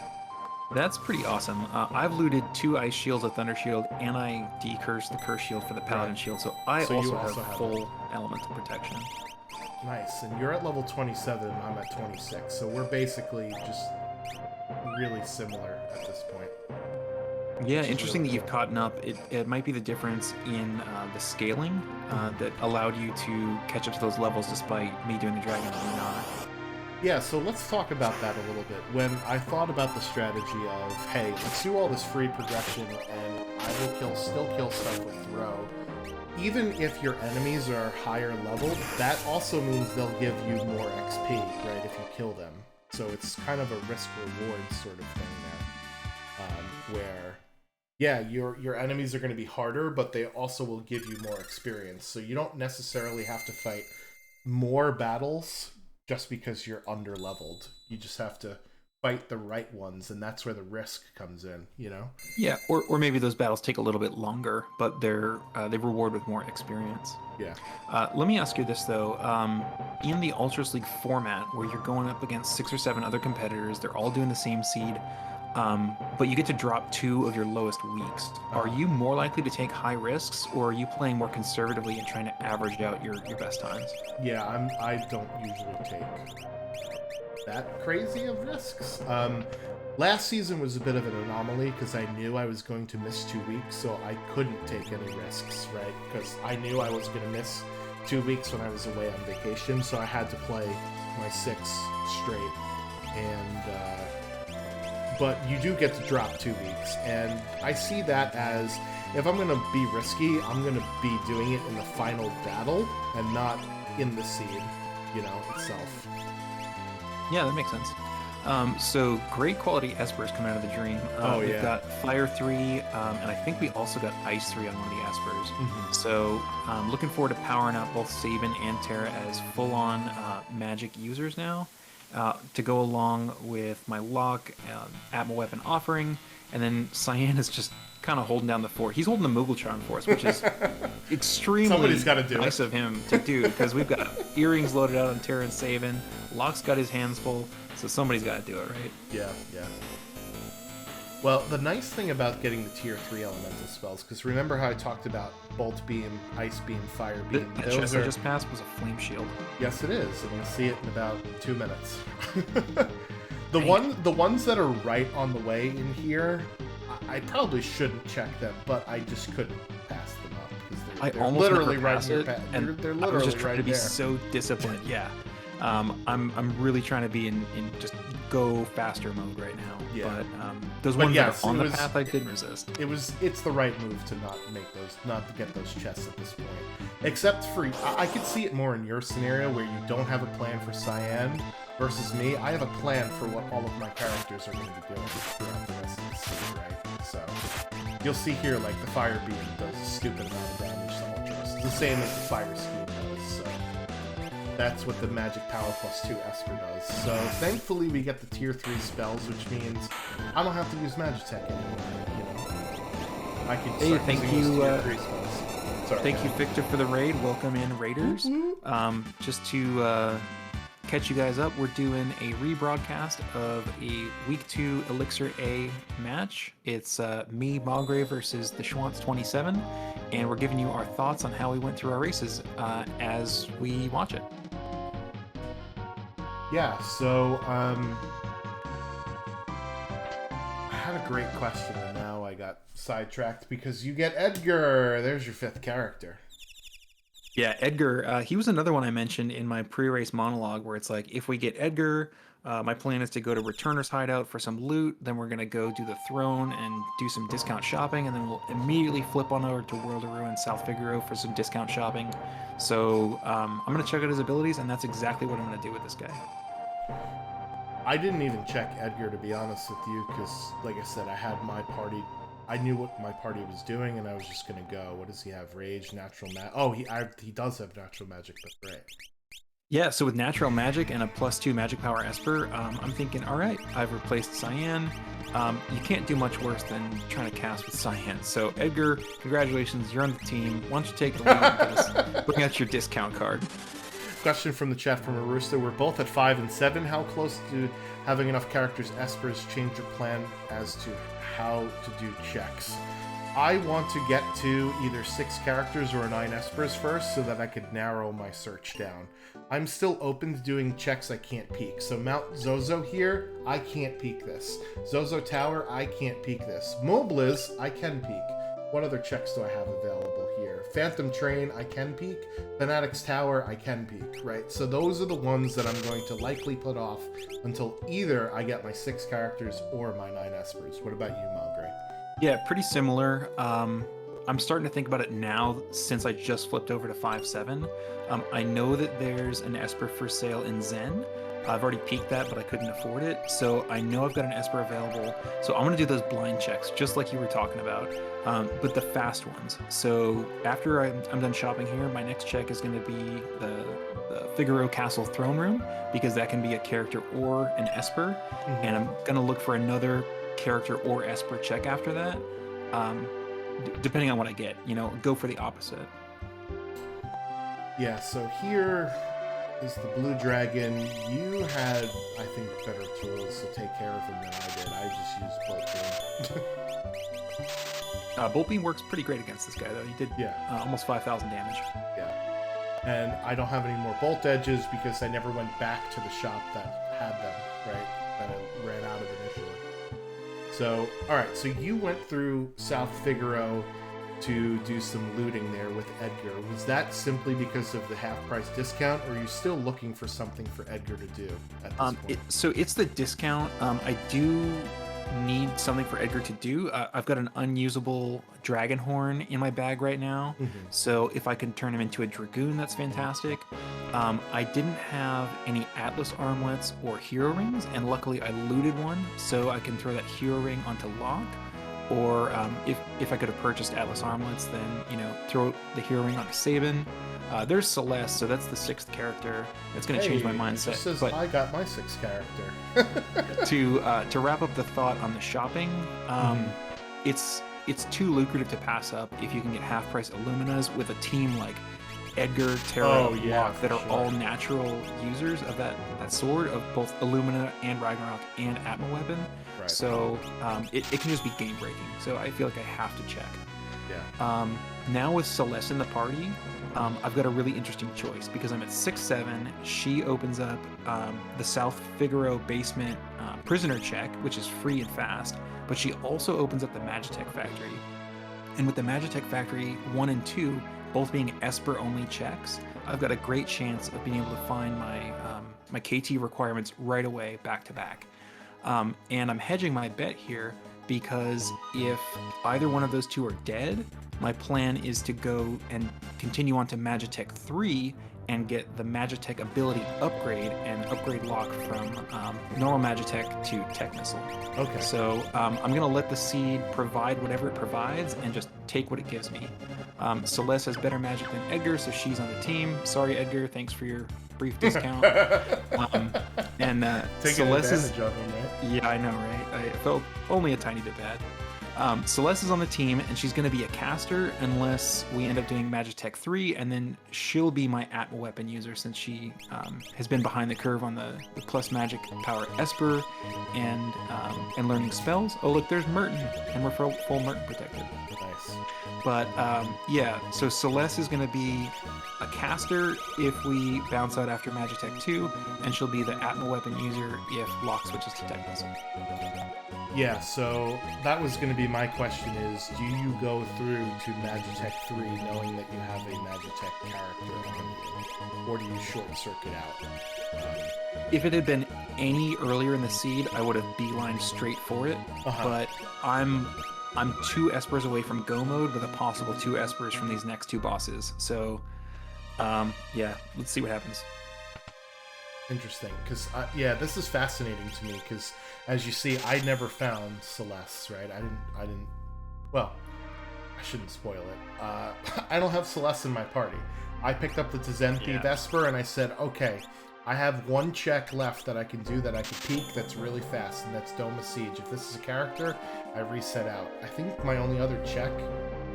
That's pretty awesome. I've looted 2 Ice Shields, a Thunder Shield, and I decursed the Curse Shield for the Paladin Shield, so I also have full Elemental Protection. Nice, and you're at level 27, and I'm at 26, so we're basically just really similar at this point. Yeah, interesting that you've caught up. It might be the difference in the scaling that allowed you to catch up to those levels despite me doing the dragon and you not. Yeah, so let's talk about that a little bit. When I thought about the strategy of, hey, let's do all this free progression and I will still kill stuff with throw, even if your enemies are higher leveled, that also means they'll give you more XP, right, if you kill them. So it's kind of a risk-reward sort of thing there, where, yeah, your enemies are going to be harder, but they also will give you more experience. So you don't necessarily have to fight more battles just because you're under-leveled. You just have to fight the right ones, and that's where the risk comes in, Yeah, or maybe those battles take a little bit longer, but they reward with more experience. Yeah. Let me ask you this, though. In the Ultros League format, where you're going up against 6 or 7 other competitors, they're all doing the same seed, but you get to drop 2 of your lowest weeks. Are you more likely to take high risks, or are you playing more conservatively and trying to average out your best times? Yeah, I don't usually take that crazy of risks. Last season was a bit of an anomaly because I knew I was going to miss 2 weeks, so I couldn't take any risks, right? Because I knew I was going to miss 2 weeks when I was away on vacation, so I had to play my 6 straight. And but you do get to drop 2 weeks, and I see that as, if I'm going to be risky, I'm going to be doing it in the final battle and not in the seed, itself. Yeah, that makes sense. So great quality Espers coming out of the Dream. We've got Fire 3, and I think we also got Ice 3 on one of the Espers. Mm-hmm. So looking forward to powering up both Sabin and Terra as full-on magic users now, to go along with my Lock, Atma Weapon Offering, and then Cyan is just kind of holding down the fort. He's holding the Moogle Charm for us, which is extremely nice of him to do, because we've got earrings loaded out on Terra and Sabin. Lock's got his hands full, so somebody's got to do it, right? Yeah. Well, the nice thing about getting the tier 3 elemental spells, because remember how I talked about Bolt Beam, Ice Beam, Fire Beam? That chest I just passed was a Flame Shield. Yes, it is, and you'll see it in about 2 minutes. The ones that are right on the way in here, I probably shouldn't check them, but I just couldn't pass them up because they're literally right in your path. They're literally I was just trying right to be there. So disciplined. Yeah, I'm really trying to be in just go faster mode right now. Yeah. But those ones that are on the path, I didn't resist. It's the right move to not to get those chests at this point. Except for, I could see it more in your scenario where you don't have a plan for Cyan versus me. I have a plan for what all of my characters are going to be doing throughout the rest of the season, right? So you'll see here, like, the Fire Beam does a stupid amount of damage to Ultros. It's the same as the Fire Scheme does, so that's what the Magic Power +2 Esper does. So thankfully we get the tier 3 spells, which means I don't have to use Magitech anymore, I can start thank using you, those tier 3 spells. Sorry, thank you, Victor, for the raid. Welcome in, Raiders. Just to catch you guys up, we're doing a rebroadcast of a Week 2 Elixir A match. It's me, Malgrave, versus the Schwantz 27, and we're giving you our thoughts on how we went through our races as we watch it. Yeah, so I had a great question, and now I got sidetracked because you get Edgar. There's your 5th character. Yeah, Edgar, he was another one I mentioned in my pre-race monologue where it's like, if we get Edgar, my plan is to go to Returner's Hideout for some loot, then we're going to go do the Throne and do some discount shopping, and then we'll immediately flip on over to World of Ruin South Figaro for some discount shopping. So I'm going to check out his abilities, and that's exactly what I'm going to do with this guy. I didn't even check Edgar, to be honest with you, because, like I said, I had my party. I knew what my party was doing, and I was just gonna go. What does he have? Rage, natural magic. Oh, he does have natural magic. That's right. Yeah, so with natural magic and a +2 magic power Esper, I'm thinking, all right, I've replaced Cyan. You can't do much worse than trying to cast with Cyan. So Edgar, congratulations, you're on the team. Why don't you take the lead and bring out your discount card? Question from the chat from Arusta. We're both at 5 and 7. How close to having enough characters Espers change your plan as to how to do checks? I want to get to either 6 characters or 9 Espers first so that I could narrow my search down. I'm still open to doing checks I can't peek. So Mount Zozo here, I can't peek this. Zozo Tower, I can't peek this. Mobliz, I can peek. What other checks do I have available here? Phantom Train, I can peek. Fanatics Tower, I can peek, right? So those are the ones that I'm going to likely put off until either I get my 6 characters or my 9 Espers. What about you, Malgray? Yeah, pretty similar. I'm starting to think about it now since I just flipped over to 5-7. I know that there's an Esper for sale in Zen. I've already peeked that, but I couldn't afford it. So I know I've got an Esper available. So I'm going to do those blind checks, just like you were talking about, but the fast ones. So after I'm done shopping here, my next check is going to be the Figaro Castle Throne Room, because that can be a character or an Esper. Mm-hmm. And I'm going to look for another character or Esper check after that. Depending on what I get, go for the opposite. Yeah, so here is the Blue Dragon. You had, I think, better tools to take care of him than I did. I just used Bolt Beam. Bolt Beam works pretty great against this guy, though. He did almost 5,000 damage. Yeah. And I don't have any more Bolt Edges because I never went back to the shop that had them, right? That I ran out of initially. So, alright, so you went through South Figaro to do some looting there with Edgar. Was that simply because of the half-price discount, or are you still looking for something for Edgar to do at this point? So it's the discount. I do need something for Edgar to do. I've got an unusable Dragon Horn in my bag right now, so if I can turn him into a Dragoon, that's fantastic. I didn't have any Atlas Armlets or Hero Rings, and luckily I looted one, so I can throw that Hero Ring onto Locke. Or if I could have purchased Atlas Armlets, then throw the Hero Ring onto Sabin. There's Celeste, so that's the 6th character. That's going to change my mindset. Just says, but I got my 6th character. to wrap up the thought on the shopping, it's too lucrative to pass up if you can get half-price Illuminas with a team like Edgar, Terra, Locke that are all natural users of that sword, of both Illumina and Ragnarok and Atma Weapon. Right. So it can just be game breaking. So I feel like I have to check. Yeah. Now with Celeste in the party, I've got a really interesting choice because I'm at 6-7. She opens up the South Figaro basement prisoner check, which is free and fast, but she also opens up the Magitech Factory. And with the Magitech Factory 1 and 2 both being Esper only checks, I've got a great chance of being able to find my KT requirements right away, back to back. And I'm hedging my bet here because if either one of those two are dead, my plan is to go and continue on to Magitech 3 and get the Magitech ability upgrade and upgrade Locke from normal Magitech to Tech Missile. Okay. So I'm going to let the seed provide whatever it provides and just take what it gives me. Celeste has better magic than Edgar, so she's on the team. Sorry, Edgar. Thanks for your brief discount. And Celeste is... advantage of him, right? Yeah, I know, right? I felt only a tiny bit bad. Celeste is on the team, and she's going to be a caster unless we end up doing Magitech 3, and then she'll be my Atma Weapon user since she has been behind the curve on the plus magic power Esper and learning spells. Oh, look, there's Merton, and we're full Merton protected. Nice. But yeah, so Celeste is going to be a caster if we bounce out after Magitech 2, and she'll be the Atma Weapon user if Locke switches to Tech Missile. Yeah, so that was going to be my question is, do you go through to Magitech 3 knowing that you have a Magitech character on you? Or do you short circuit out? If it had been any earlier in the seed, I would have beelined straight for it. But I'm 2 Espers away from Go mode with a possible 2 Espers from these next 2 bosses. So, yeah, let's see what happens. Interesting, because yeah, this is fascinating to me. Because as you see, I never found Celeste, right? I didn't. Well, I shouldn't spoil it. I don't have Celeste in my party. I picked up the Tzenthe Vesper, and I said, okay, I have one check left that I can do that I can peek that's really fast, and that's Dome of Siege. If this is a character, I reset out. I think my only other check,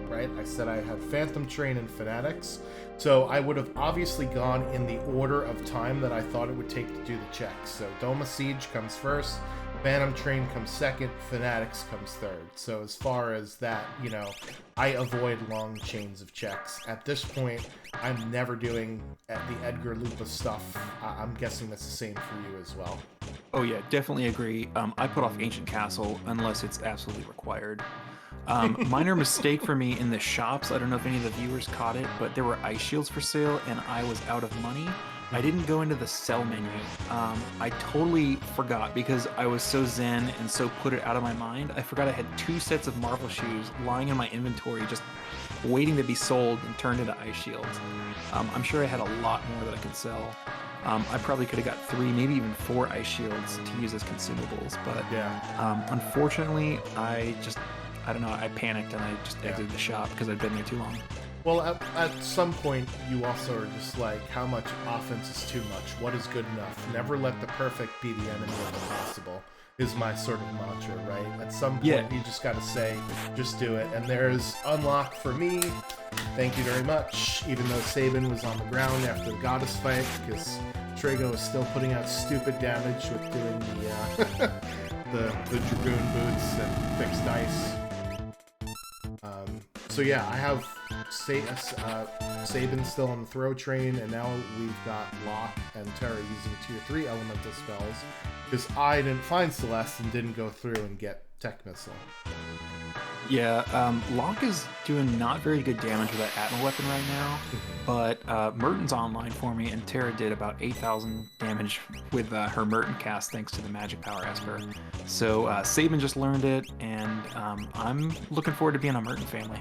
right? I said I had Phantom Train and Fanatics. So I would have obviously gone in the order of time that I thought it would take to do the checks. So Dome of Siege comes first, Phantom Train comes second, Fanatics comes third. So as far as that, you know, I avoid long chains of checks. At this point, I'm never doing the Edgar Lupa stuff. I'm guessing that's the same for you as well. Oh yeah, definitely agree. I put off Ancient Castle unless it's absolutely required. Minor mistake for me in the shops. I don't know if any of the viewers caught it, but there were ice shields for sale and I was out of money. I didn't go into the sell menu. I totally forgot because I was so zen and so put it out of my mind. I forgot I had 2 sets of Marvel shoes lying in my inventory just waiting to be sold and turned into ice shields. I'm sure I had a lot more that I could sell. I probably could have got 3, maybe even 4 ice shields to use as consumables, but unfortunately, I don't know, I panicked and I just exited the shop because I'd been there too long. Well, at some point, you also are just like, how much offense is too much? What is good enough? Never let the perfect be the enemy of the possible, is my sort of mantra, right? At some point, you just gotta say, just do it. And there's Unlock for me. Thank you very much. Even though Sabin was on the ground after the Goddess fight, because Trago is still putting out stupid damage with doing the the Dragoon boots and fixed dice. So yeah, I have Sabin still on the throw train, and now we've got Locke and Terra using tier 3 elemental spells, because I didn't find Celeste and didn't go through and get Tech Missile. Yeah, Locke is doing not very good damage with that Atma weapon right now, but Merton's online for me, and Terra did about 8,000 damage with her Merton cast thanks to the magic power Esper. So Sabin just learned it, and I'm looking forward to being a Merton family.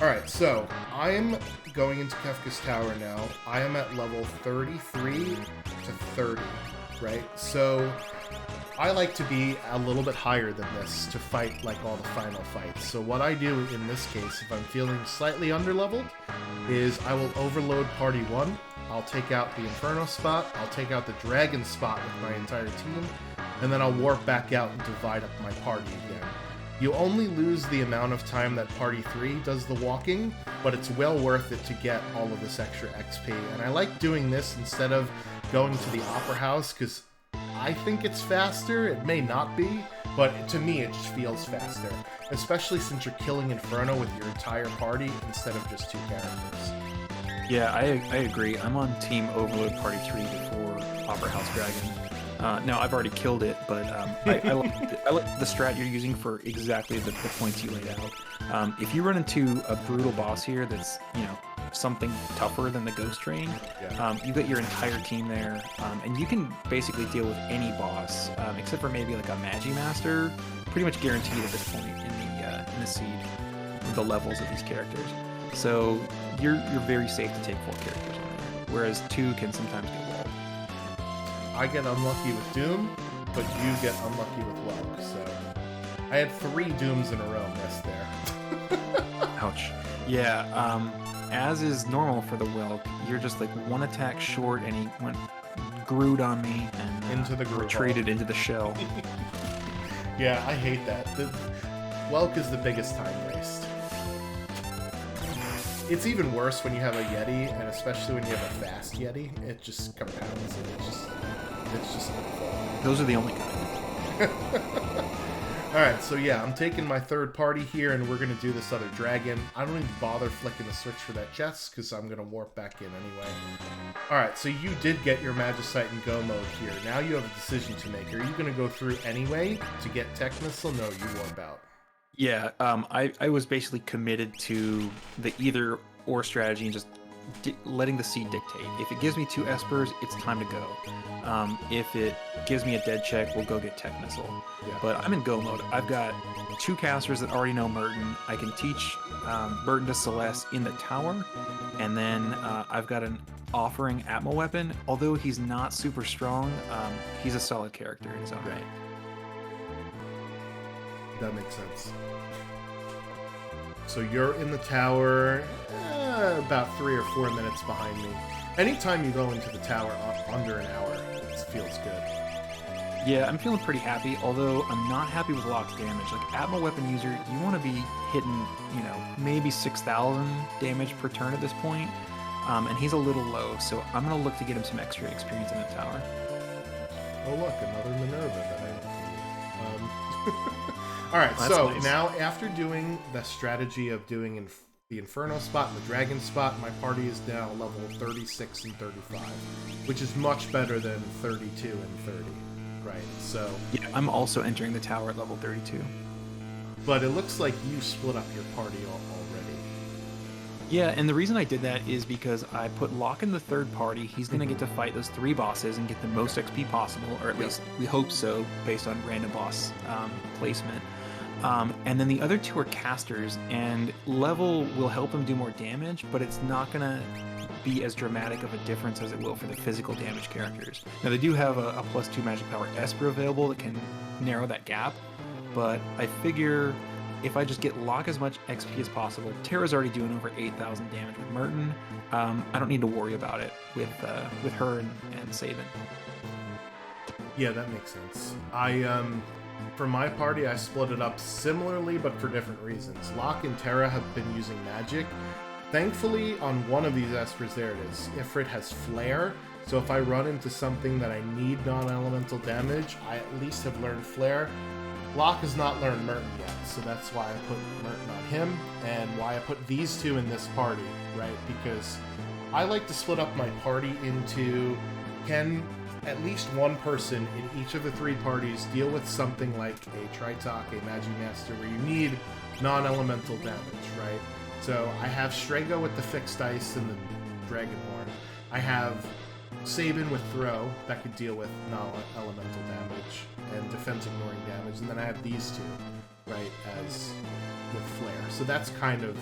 Alright, so I'm going into Kefka's Tower now. I am at level 33 to 30, right? So I like to be a little bit higher than this to fight like all the final fights. So what I do in this case, if I'm feeling slightly underleveled, is I will overload party 1. I'll take out the Inferno spot, I'll take out the Dragon spot with my entire team, and then I'll warp back out and divide up my party again. You only lose the amount of time that party 3 does the walking, but it's well worth it to get all of this extra XP. And I like doing this instead of going to the Opera House, because I think it's faster. It may not be, but to me it just feels faster. Especially since you're killing Inferno with your entire party instead of just 2 characters. Yeah, I agree. I'm on Team Overload Party 3 before Opera House Dragon. Now, I've already killed it, but I like the strat you're using for exactly the points you laid out. If you run into a brutal boss here that's, you know, something tougher than the Ghost Train, you got your entire team there, and you can basically deal with any boss, except for maybe like a Magi Master, pretty much guaranteed at this point in the seed with the levels of these characters. So you're very safe to take 4 characters on there, whereas 2 can sometimes get walled. I get unlucky with Doom, but you get unlucky with Welk, so I had 3 Dooms in a row missed there. Ouch. Yeah, as is normal for the Welk, you're just like 1 attack short, and he went Groot on me and into the retreated into the shell. Yeah, I hate that. Welk is the biggest time waste. It's even worse when you have a Yeti, and especially when you have a fast Yeti. It just compounds, and it's just awful. Those are the only kind. Alright, so yeah, I'm taking my third party here, and we're going to do this other dragon. I don't even bother flicking the switch for that chest, because I'm going to warp back in anyway. Alright, so you did get your Magicite and Go mode here. Now you have a decision to make. Are you going to go through anyway to get Tech Missile? No, you warp out. Yeah, I was basically committed to the either or strategy and just letting the seed dictate. If it gives me 2 espers, it's time to go. If it gives me a dead check, we'll go get tech missile. Yeah. But I'm in go mode. I've got 2 casters that already know Merton. I can teach Merton to Celeste in the tower, and then I've got an offering Atmo weapon. Although he's not super strong, he's a solid character in his own right. That makes sense. So you're in the tower, about 3 or 4 minutes behind me. Anytime you go into the tower under an hour, it feels good. Yeah, I'm feeling pretty happy, although I'm not happy with Locke's damage. Like, Atmo weapon user, you want to be hitting, maybe 6,000 damage per turn at this point, and he's a little low, so I'm going to look to get him some extra experience in the tower. Oh look, another Minerva that I don't see. Alright, so nice. Now after doing the strategy of doing the Inferno spot and the Dragon spot, my party is now level 36 and 35, which is much better than 32 and 30. Right, so... Yeah, I'm also entering the tower at level 32. But it looks like you split up your party already. Yeah, and the reason I did that is because I put Locke in the third party. He's going to get to fight those 3 bosses and get the most XP possible, or at least we hope so, based on random boss placement. And then the other 2 are casters, and level will help them do more damage, but it's not going to be as dramatic of a difference as it will for the physical damage characters. Now, they do have a +2 magic power Esper available that can narrow that gap, but I figure if I just get Locke as much XP as possible, Terra's already doing over 8,000 damage with Merton. I don't need to worry about it with her and Sabin. Yeah, that makes sense. For my party, I split it up similarly, but for different reasons. Locke and Terra have been using magic. Thankfully, on one of these Espers, there it is, Ifrit has Flare, so if I run into something that I need non-elemental damage, I at least have learned Flare. Locke has not learned Merton yet, so that's why I put Merton on him, and why I put these 2 in this party, right? Because I like to split up my party into, can at least one person in each of the 3 parties deal with something like a Tritok, a Magimaster, where you need non-elemental damage, right? So I have Strego with the fixed dice and the Dragonhorn. I have Sabin with Throw that could deal with non-elemental damage and defense ignoring damage, and then I have these 2, right, as with Flare. So that's kind of,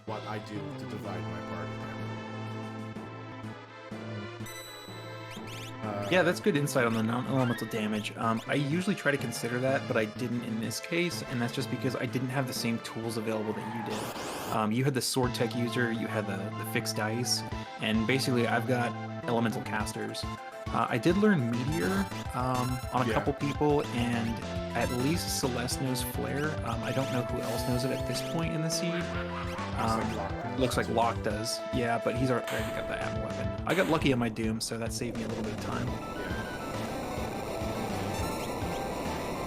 what I do to divide my party down. Yeah, that's good insight on the non-elemental damage. I usually try to consider that, but I didn't in this case, and that's just because I didn't have the same tools available that you did. You had the sword tech user, you had the fixed dice, and basically I've got elemental casters. I did learn Meteor on a couple people, and at least Celeste knows Flare. I don't know who else knows it at this point in the seed. Looks like Locke does. Yeah, but he's already got the Atmo weapon. I got lucky on my Doom, so that saved me a little bit of time.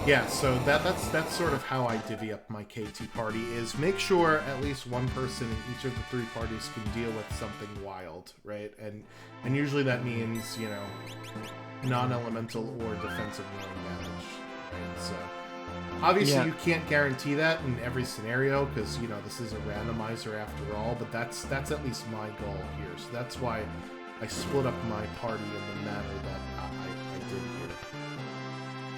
Yeah, so that's sort of how I divvy up my KT party, is make sure at least one person in each of the 3 parties can deal with something wild, right? And usually that means, non-elemental or defensive melee damage. Right? So obviously you can't guarantee that in every scenario, because this is a randomizer after all, but that's at least my goal here. So that's why I split up my party in the manner that I did here.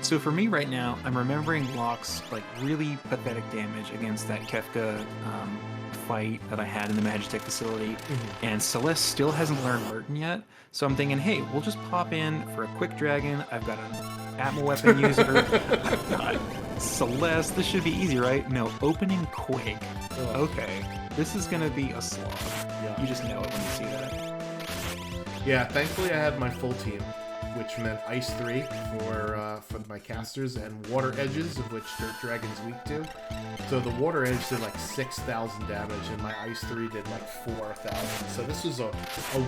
So for me right now, I'm remembering Locke's really pathetic damage against that Kefka fight that I had in the Magitech facility, and Celeste still hasn't learned Merton yet. So I'm thinking, hey, we'll just pop in for a quick dragon. I've got an Atmo weapon user. I've got Celeste. This should be easy, right? No, opening Quake. Okay, this is gonna be a slog. Yeah. You just know it when you see that. Yeah, thankfully I had my full team, which meant Ice 3 for my casters, and Water Edges, of which Dirt Dragon's weak to. So the Water Edge did 6,000 damage, and my Ice 3 did 4,000. So this was a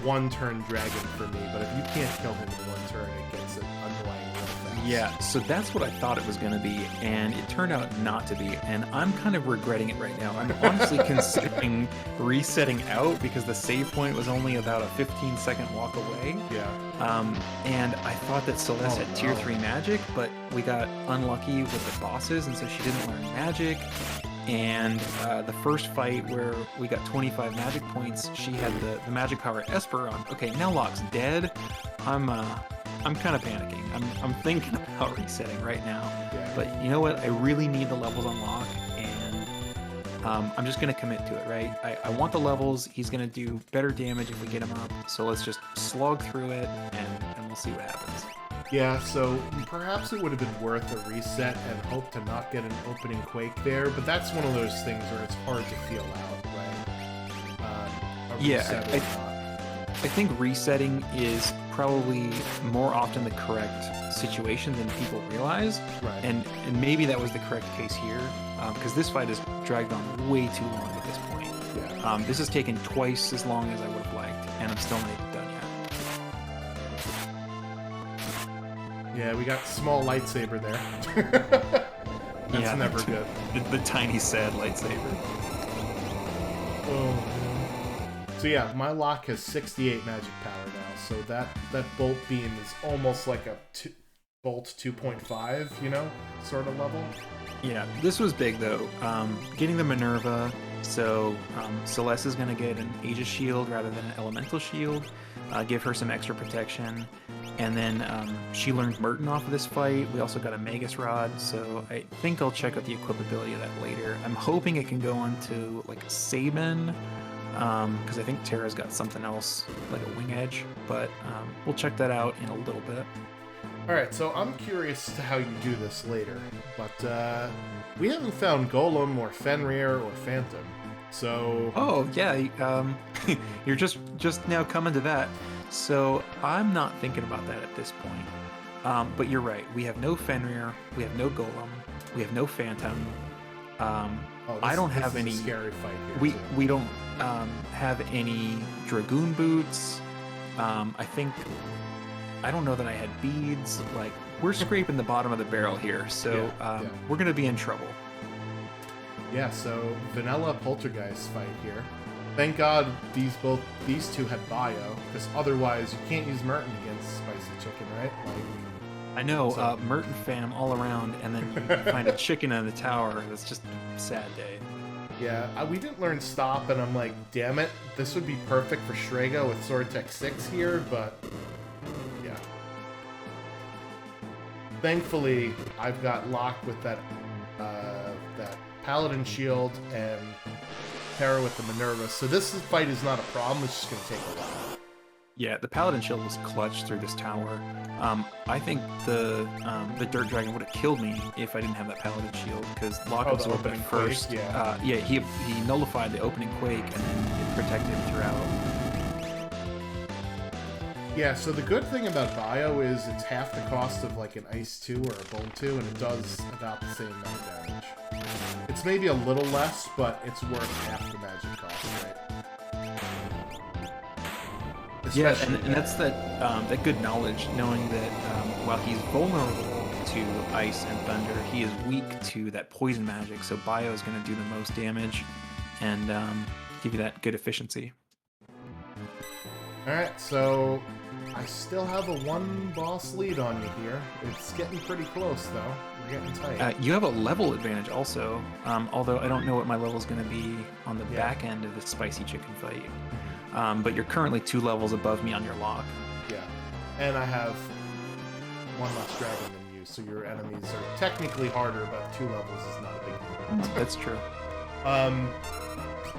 one-turn dragon for me, but if you can't kill him in one turn, it gets an underlying real fast. Yeah, so that's what I thought it was going to be, and it turned out not to be, and I'm kind of regretting it right now. I'm honestly considering resetting out, because the save point was only about a 15-second walk away. Yeah. And I thought that Celeste had tier 3 magic, but we got unlucky with the bosses, and so she didn't learn magic. And the first fight where we got 25 magic points, she had the magic power Esper on. Okay, now Locke's dead. I'm kind of panicking. I'm thinking about resetting right now. Yeah. But you know what? I really need the levels on Locke, and I'm just gonna commit to it, right? I want the levels. He's gonna do better damage if we get him up. So let's just slog through it, and we'll see what happens. Yeah, so perhaps it would have been worth a reset and hope to not get an opening Quake there, but that's one of those things where it's hard to feel out, right? A reset or not. I think resetting is probably more often the correct situation than people realize. Right. And maybe that was the correct case here, because this fight has dragged on way too long at this point. Yeah. This has taken twice as long as I would have liked, and I'm still not even done yet. Yeah, we got small lightsaber there. That's never good. The tiny, sad lightsaber. Oh, man. So yeah, my Locke has 68 magic power now, so that bolt beam is almost like a bolt 2.5, you know, sort of level. Yeah, this was big though. Getting the Minerva, so Celeste is going to get an Aegis shield rather than an elemental shield, give her some extra protection. And then she learned Merton off of this fight. We also got a Magus Rod, so I think I'll check out the equipability of that later. I'm hoping it can go on to like Sabin, because I think Terra's got something else, like a Wing Edge, but we'll check that out in a little bit. Alright, so I'm curious to how you do this later, but we haven't found Golem or Fenrir or Phantom, so... Oh, yeah, you're just now coming to that. So I'm not thinking about that at this point. But you're right. We have no Fenrir. We have no Golem. We have no Phantom. I don't have any. Scary fight here. We don't have any Dragoon boots. I don't know that I had beads. Like we're scraping the bottom of the barrel here. So we're gonna be in trouble. Yeah. So vanilla poltergeist fight here. Thank God these two had bio, because otherwise you can't use Merton against Spicy Chicken, right? Like, I know, Merton fam all around, and then you find a chicken in the tower. That's just a sad day. Yeah, we didn't learn Stop, and I'm like, damn it, this would be perfect for Shrego with Sword Tech 6 here, but yeah. Thankfully, I've got Locke with that Paladin shield and Terra with the Minerva, so this fight is not a problem, it's just going to take a while. Yeah, the Paladin shield was clutch through this tower. I think the Dirt Dragon would have killed me if I didn't have that Paladin shield, because Locke absorbed it first. Quake, yeah. He nullified the opening Quake, and then it protected him throughout. Yeah, so the good thing about Bio is it's half the cost of like an Ice 2 or a Bone 2, and it does about the same amount of damage. It's maybe a little less, but it's worth half the magic cost, right? Yeah, and that's that good knowledge, knowing that while he's vulnerable to ice and thunder, he is weak to that poison magic, so Bio is going to do the most damage and give you that good efficiency. Alright, so I still have a one boss lead on you here. It's getting pretty close, though. We're getting tight. You have a level advantage also, although I don't know what my level is going to be on the back end of the Spicy Chicken fight. But you're currently 2 levels above me on your Locke. Yeah, and I have one less dragon than you, so your enemies are technically harder, but 2 levels is not a big deal. That's true.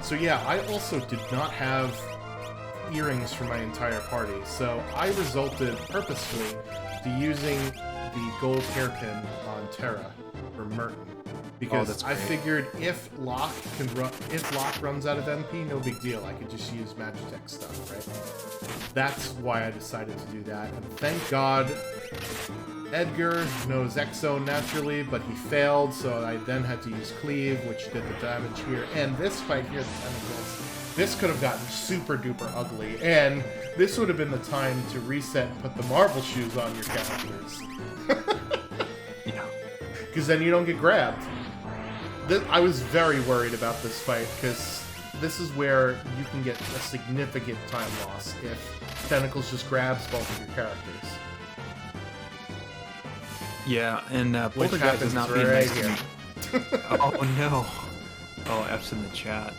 So yeah, I also did not have earrings for my entire party, so I resulted purposefully to using the gold hairpin on Terra for Merton, because I figured if Locke runs out of MP, no big deal. I could just use Magitech stuff, right? That's why I decided to do that, and thank God Edgar knows X-Zone naturally, but he failed, so I then had to use Cleave, which did the damage here. And this fight here, the Tentacles, this could have gotten super duper ugly, and this would have been the time to reset and put the marble shoes on your characters. Yeah. Because then you don't get grabbed. I was very worried about this fight, because this is where you can get a significant time loss if Tentacles just grabs both of your characters. Yeah, and Poltergeist is not being nice to me. Oh no. Oh, F's in the chat.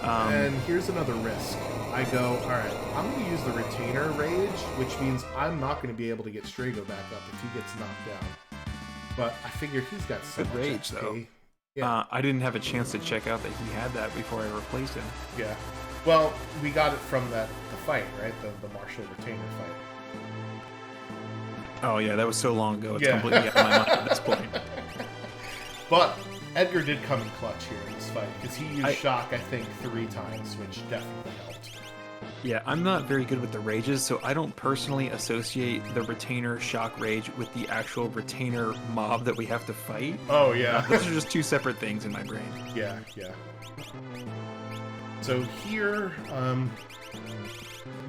And here's another risk. I go, all right, I'm going to use the retainer rage, which means I'm not going to be able to get Strago back up if he gets knocked down. But I figure he's got so much rage, XP. though. Yeah. I didn't have a chance to check out that he had that before I replaced him. Yeah. Well, we got it from the fight, right? The martial retainer fight. Oh, yeah, that was so long ago. It's completely out of my mind at this point. But Edgar did come in clutch here in this fight, because he used shock, I think, 3 times, which definitely helped. Yeah, I'm not very good with the rages, so I don't personally associate the retainer shock rage with the actual retainer mob that we have to fight. Oh, yeah. Those are just 2 separate things in my brain. Yeah, yeah. So here,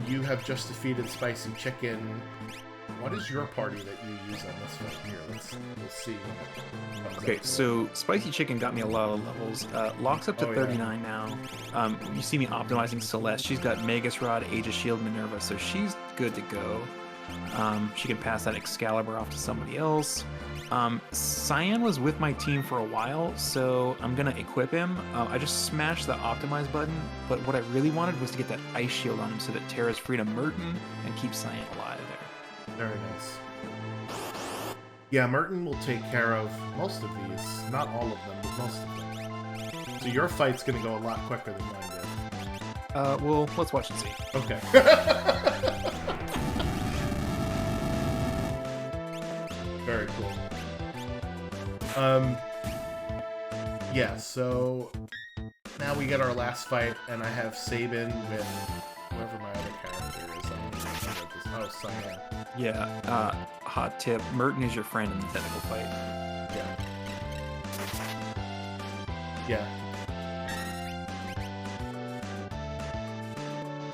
you have just defeated Spicy Chicken. What is your party that you use on this one? Here, we'll see. Okay, so Spicy Chicken got me a lot of levels. Locks up to 39 now. You see me optimizing Celeste. She's got Magus Rod, Aegis Shield, Minerva, so she's good to go. She can pass that Excalibur off to somebody else. Cyan was with my team for a while, so I'm gonna equip him. I just smashed the optimize button, but what I really wanted was to get that Ice Shield on him so that Terra's free to Merton and keep Cyan alive there. Very nice. Yeah, Merton will take care of most of these. Not all of them, but most of them. So your fight's gonna go a lot quicker than mine did. Well, let's watch and see. Okay. Very cool. Yeah, so now we get our last fight, and I have Sabin with whoever my other character is. Oh, Cyan. Yeah, hot tip. Merton is your friend in the technical fight. Yeah. Yeah.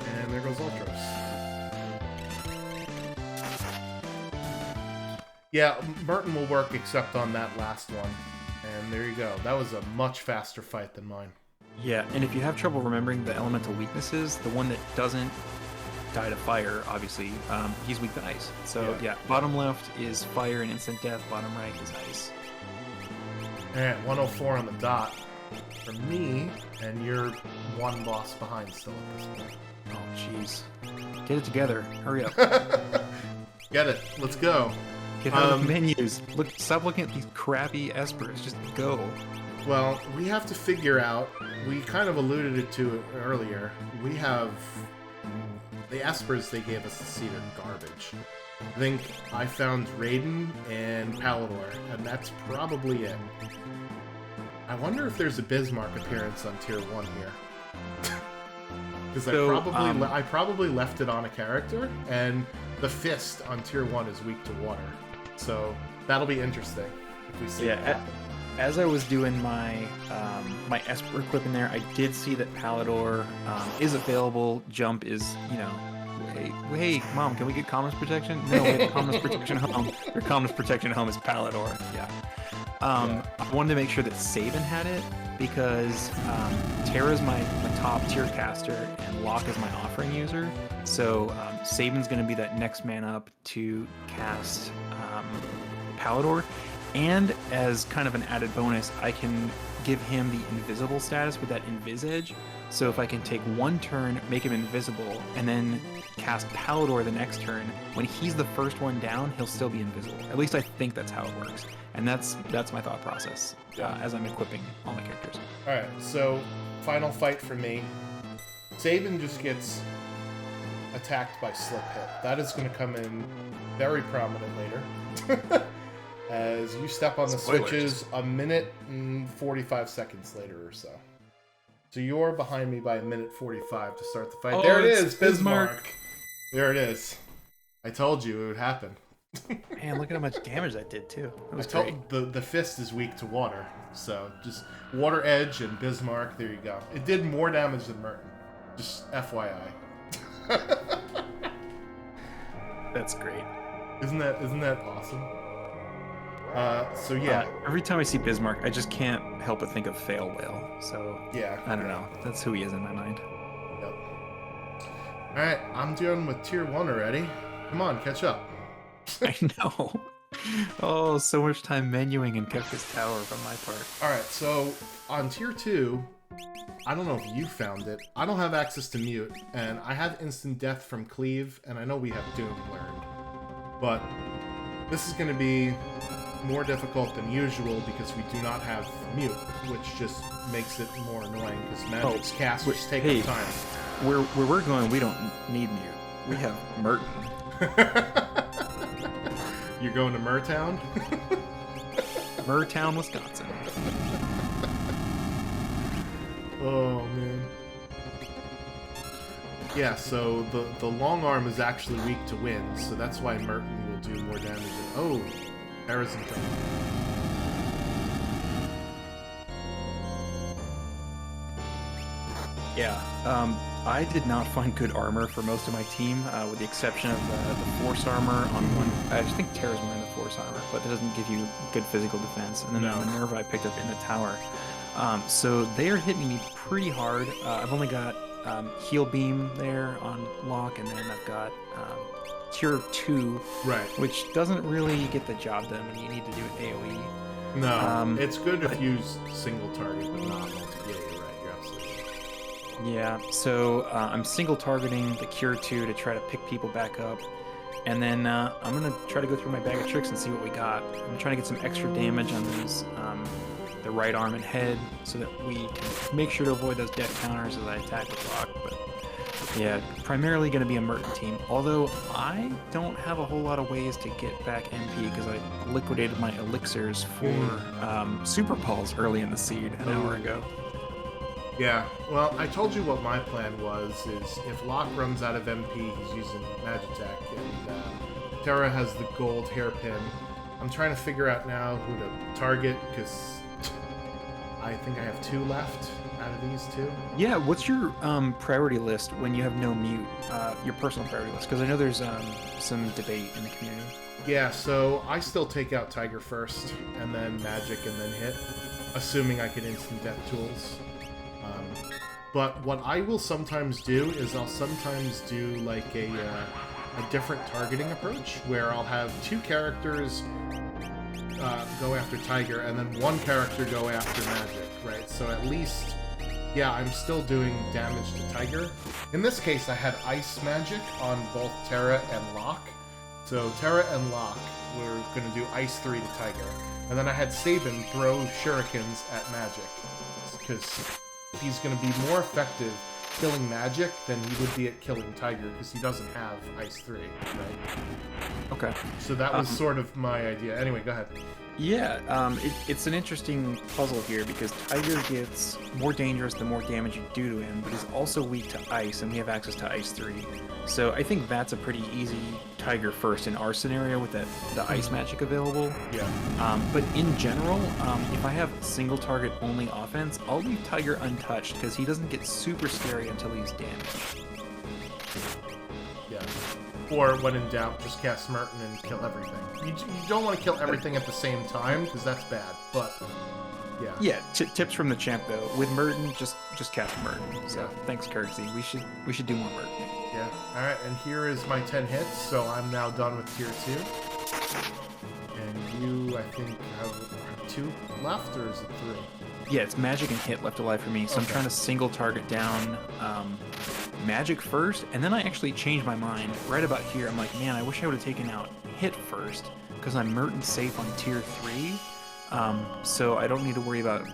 And there goes Ultros. Yeah, Merton will work except on that last one. And there you go. That was a much faster fight than mine. Yeah, and if you have trouble remembering the elemental weaknesses, the one that doesn't die to fire, obviously, he's weak to ice. So yeah, bottom left is fire and instant death, bottom right is ice. Alright, 104 on the dot for me, and you're one boss behind still at this point. Oh, jeez. Get it together. Hurry up. Get it. Let's go. Get out of the menus. Stop looking at these crappy espers. Just go. Well, we have to figure out, we kind of alluded to it earlier, we have the espers they gave us to seed are garbage. I think I found Raiden and Palador, and that's probably it. I wonder if there's a Bismarck appearance on Tier 1 here. Because I probably left it on a character, and the Fist on Tier 1 is weak to water. So that'll be interesting if we see that. As I was doing my my Esper equipment there, I did see that Palador is available. Jump is, hey, Mom, can we get commerce protection? No, we have commerce protection home. Your commerce protection home is Palador. Yeah. I wanted to make sure that Sabin had it because Terra's my top tier caster and Locke is my offering user. So Sabin's going to be that next man up to cast Palador. And as kind of an added bonus, I can give him the invisible status with that Invis Edge. So if I can take one turn, make him invisible, and then cast Palador the next turn, when he's the first one down, he'll still be invisible. At least I think that's how it works. And that's my thought process as I'm equipping all my characters. Alright, so final fight for me. Sabin just gets attacked by Slip Hit. That is going to come in very prominent later. As you step on the switches a minute and 45 seconds later or so. So you're behind me by a minute 45 to start the fight. Oh, there it is, Bismarck. There it is. I told you it would happen. Man, look at how much damage that did too. That was great. The Fist is weak to water, so just Water Edge and Bismarck. There you go. It did more damage than Merton. Just FYI. That's great. Isn't that awesome? So yeah. Every time I see Bismarck, I just can't help but think of Fail Whale. So yeah, I don't know. That's who he is in my mind. Yep. All right, I'm dealing with Tier 1 already. Come on, catch up. I know. Oh, so much time menuing in Kefka's Tower from my part. Alright, so on tier 2, I don't know if you found it. I don't have access to mute, and I have instant death from cleave, and I know we have doom learned. But this is going to be more difficult than usual because we do not have mute, which just makes it more annoying because magic's casters take up time. Where we're going, we don't need mute. We have Merton. You're going to Murtown? Murtown, Wisconsin. Oh, man. Yeah, so the long arm is actually weak to wind, so that's why Merton will do more damage than... Oh, Harrison coming. Yeah, I did not find good armor for most of my team, with the exception of the Force armor on one. I just think Terra's wearing the Force armor, but that doesn't give you good physical defense. And then the Minerva I picked up in the tower. So they are hitting me pretty hard. I've only got Heal Beam there on lock, and then I've got Tier 2, right, which doesn't really get the job done when you need to do AoE. No, it's good if you use single target, but not multi. Yeah, you're right. You're absolutely right. Yeah, so I'm single targeting the Cure 2 to try to pick people back up. And then I'm going to try to go through my bag of tricks and see what we got. I'm trying to get some extra damage on these, the right arm and head, so that we can make sure to avoid those death counters as I attack with lock. But yeah, primarily going to be a Merton team. Although I don't have a whole lot of ways to get back MP because I liquidated my elixirs for Super Pulse early in the seed an hour ago. Yeah, well, I told you what my plan was, is if Locke runs out of MP, he's using Magitech, and Terra has the gold hairpin. I'm trying to figure out now who to target, because I think I have 2 left out of these 2. Yeah, what's your priority list when you have no mute, your personal priority list? Because I know there's some debate in the community. Yeah, so I still take out Tiger first, and then Magic, and then hit, assuming I can instant death tools. But what I will sometimes do is I'll sometimes do like a different targeting approach where I'll have 2 characters go after Tiger and then 1 character go after Magic, right? So at least, yeah, I'm still doing damage to Tiger. In this case, I had Ice Magic on both Terra and Locke. So Terra and Locke were going to do Ice 3 to Tiger. And then I had Sabin throw shurikens at Magic, because he's going to be more effective killing Magic than he would be at killing Tiger, because he doesn't have Ice 3, right? Okay. So that was sort of my idea. Anyway, go ahead. Yeah, it's an interesting puzzle here, because Tiger gets more dangerous the more damage you do to him, but he's also weak to Ice, and we have access to Ice 3. So I think that's a pretty easy Tiger first in our scenario with the Ice Magic available. Yeah. But in general, if I have single target only offense, I'll leave Tiger untouched because he doesn't get super scary until he's damaged. Yeah. Or when in doubt, just cast Merton and kill everything. You don't want to kill everything at the same time because that's bad. But yeah. Yeah. Tips from the champ though: with Merton, just cast Merton. So thanks, Kirksey. We should do more Merton. Yeah. All right. And here is my 10 hits. So I'm now done with tier 2. And you, I think, have 2 left, or is it 3? Yeah, it's Magic and Hit left alive for me. So I'm trying to single target down Magic first, and then I actually changed my mind right about here. I'm like, man, I wish I would have taken out Hit first because I'm Merton safe on tier 3. So I don't need to worry about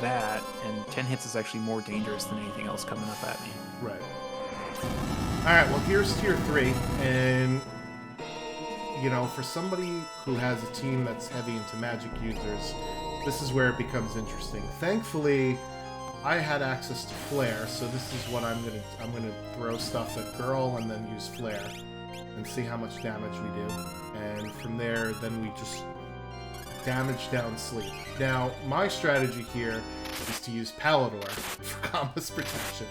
that, and 10 hits is actually more dangerous than anything else coming up at me. Right. Alright, well here's tier 3, and you know, for somebody who has a team that's heavy into Magic users, this is where it becomes interesting. Thankfully, I had access to Flare, so this is what I'm gonna throw stuff at Girl and then use Flare and see how much damage we do. And from there, then we just damage down Sleep. Now, my strategy here is to use Palador for Combo's protection.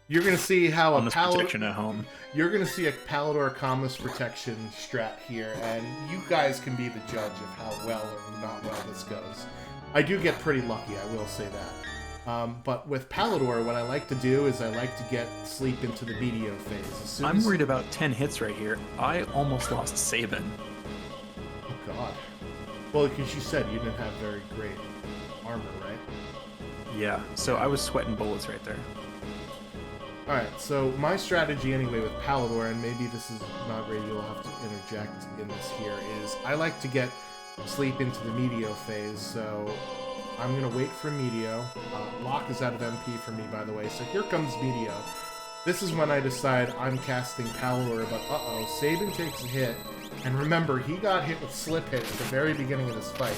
You're gonna see how a protection at home. You're gonna see a Palador Combo's protection strat here, and you guys can be the judge of how well or not well this goes. I do get pretty lucky, I will say that. But with Palador, what I like to do is I like to get Sleep into the BDO phase. I'm worried about 10 hits right here. I almost lost Sabin. Oh god. Well, because you said you didn't have very great armor, right? Yeah, so I was sweating bullets right there. Alright, so my strategy anyway with Palador, and maybe this is not ready, you'll have to interject in this here, is I like to get sleep into the Meteo phase, so I'm going to wait for Meteo. Locke is out of MP for me, by the way, so here comes Meteo. This is when I decide I'm casting Palador, but uh-oh, Sabin takes a hit, and remember, he got hit with slip hit at the very beginning of this fight.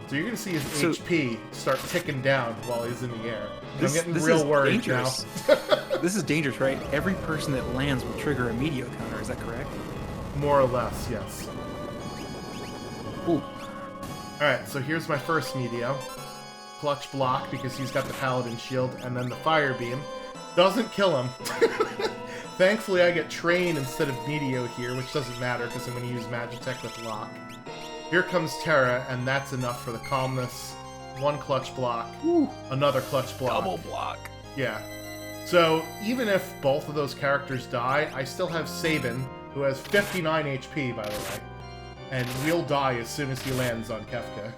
So you're going to see his HP start ticking down while he's in the air. I'm getting real worried dangerous. Now. This is dangerous, right? Every person that lands will trigger a Meteo counter, is that correct? More or less, yes. Ooh. Alright, so here's my first Meteo. Clutch block, because he's got the Paladin shield, and then the Fire Beam. Doesn't kill him. Thankfully, I get Train instead of Meteo here, which doesn't matter, because I'm going to use Magitech with Locke. Here comes Terra, and that's enough for the Calmness. One clutch block, another clutch block. Double block. Yeah. So, even if both of those characters die, I still have Sabin, who has 59 HP, by the way. And will die as soon as he lands on Kefka.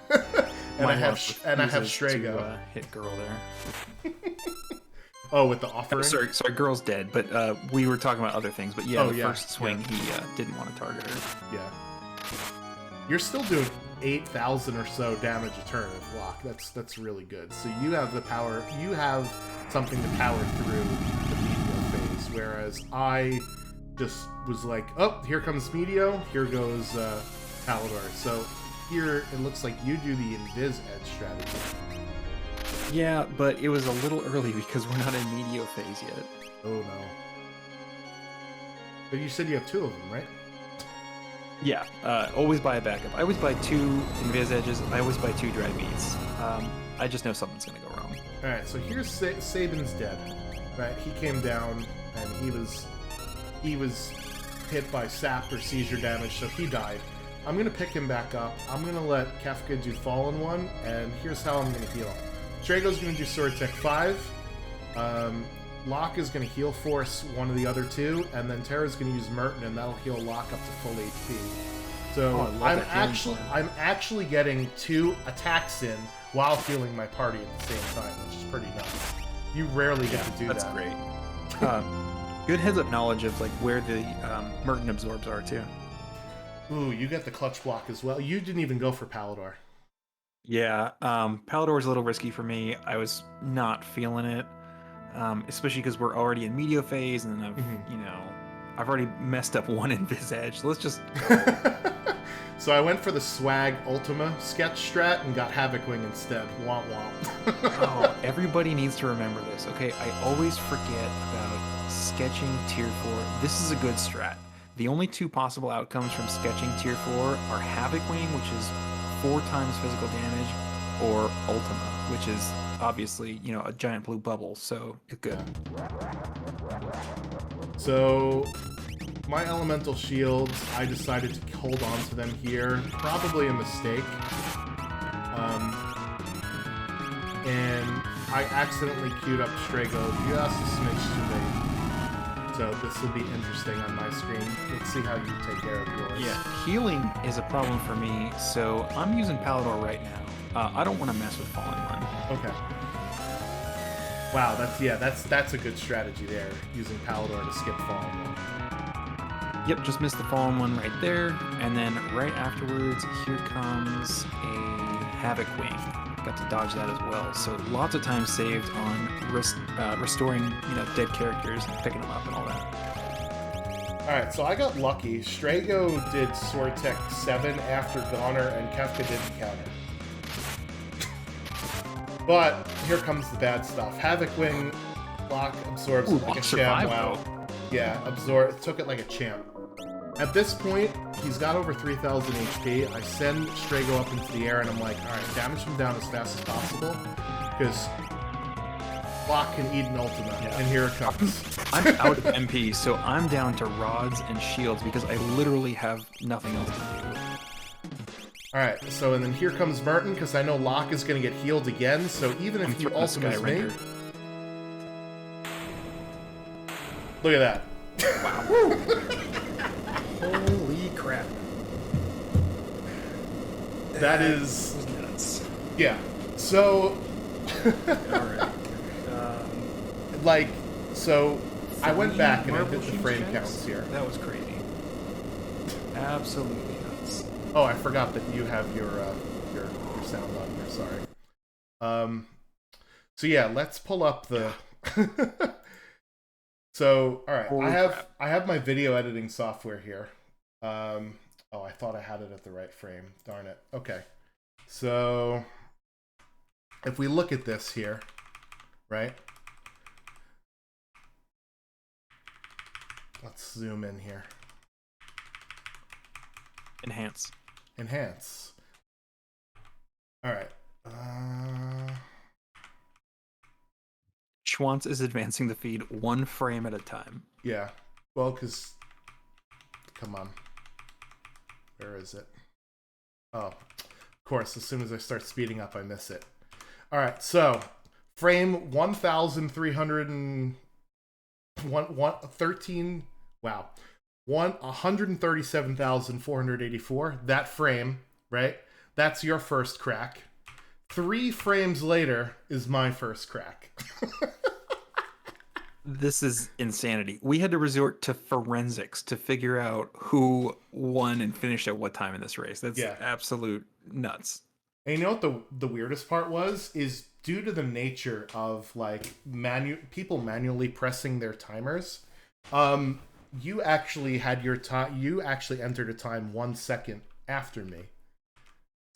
and I have Strago. To, hit girl there. Oh, with the offering? Sorry, girl's dead, but we were talking about other things. But yeah, first swing, yeah. He didn't want to target her. Yeah. You're still doing 8,000 or so damage a turn with Locke. That's really good. So you have the power. You have something to power through the Meteo phase, whereas I just was like, oh, here comes Meteo. Here goes Palador. So here it looks like you do the Invis Edge strategy. Yeah, but it was a little early because we're not in Meteo phase yet. Oh no. But you said you have two of them, right? Yeah, always buy a backup. I always buy 2 Invis Edges. I always buy 2 Dry Beats. I just know something's going to go wrong. Alright, so here's Sabin's dead. Right, he came down, and he was hit by sap or seizure damage, so he died. I'm going to pick him back up. I'm going to let Kefka do Fallen One, and here's how I'm going to heal. Strago's going to do Sword Tech 5. Locke is going to heal force one of the other two, and then Terra's going to use Merton, and that'll heal Locke up to full HP. So I'm actually getting 2 attacks in while healing my party at the same time, which is pretty nuts. You rarely get to do that. That's great. Good heads up knowledge of like where the Merton absorbs are too. Ooh, you get the clutch block as well. You didn't even go for Palador. Yeah, Palador's a little risky for me. I was not feeling it. Especially because we're already in Meteo phase, and then I've already messed up one Invis Edge. So let's just. So I went for the Swag Ultima sketch strat and got Havoc Wing instead. Womp womp. Oh, everybody needs to remember this, okay? I always forget about sketching tier 4. This is a good strat. The only 2 possible outcomes from sketching tier 4 are Havoc Wing, which is 4 times physical damage, or Ultima, which is obviously, a giant blue bubble, so it's good. So, my elemental shields, I decided to hold on to them here. Probably a mistake. And I accidentally queued up Strago just a smidge too late. So this will be interesting on my screen. Let's see how you take care of yours. Yeah, healing is a problem for me, so I'm using Palador right now. I don't want to mess with Fallen One. Okay. Wow, that's a good strategy there, using Palador to skip Fallen One. Yep, just missed the Fallen One right there, and then right afterwards, here comes a Havoc Wing. Got to dodge that as well. So lots of time saved on restoring, dead characters and picking them up and all that. Alright, so I got lucky. Strago did Sword Tech 7 after Goner, and Kefka didn't counter. But here comes the bad stuff. Havoc Wing, Locke absorbs it like a champ. Wow. Yeah, took it like a champ. At this point, he's got over 3,000 HP. I send Strago up into the air, and I'm like, alright, damage him down as fast as possible, because Locke can eat an Ultima, and here it comes. I'm out of MP, so I'm down to rods and shields, because I literally have nothing else to do. Alright, so and then here comes Merton, because I know Locke is going to get healed again, so even if you Ultima's me... Look at that. Wow. Holy crap. That is was nuts. yeah. So All right. like so I went 3 back and I Marble did the Shoes frame checks? counts here. That was crazy. Absolutely nuts. Oh, I forgot that you have your sound on here. Sorry. So yeah, let's pull up the. So all right, Holy crap. I have my video editing software here. Oh, I thought I had it at the right frame. Darn it. Okay. So if we look at this here, right? Let's zoom in here. Enhance. Enhance. All right. Schwantz is advancing the feed 1 frame at a time. Yeah. Well, because... Come on. Where is it? Oh, of course, as soon as I start speeding up, I miss it. All right, so frame 1,313. Wow. 137,484. That frame, right? That's your first crack. 3 frames later is my first crack. This is insanity. We had to resort to forensics to figure out who won and finished at what time in this race. That's absolute nuts. And you know what the weirdest part was? Is due to the nature of like people manually pressing their timers, you actually had your time. You actually entered a time 1 second after me.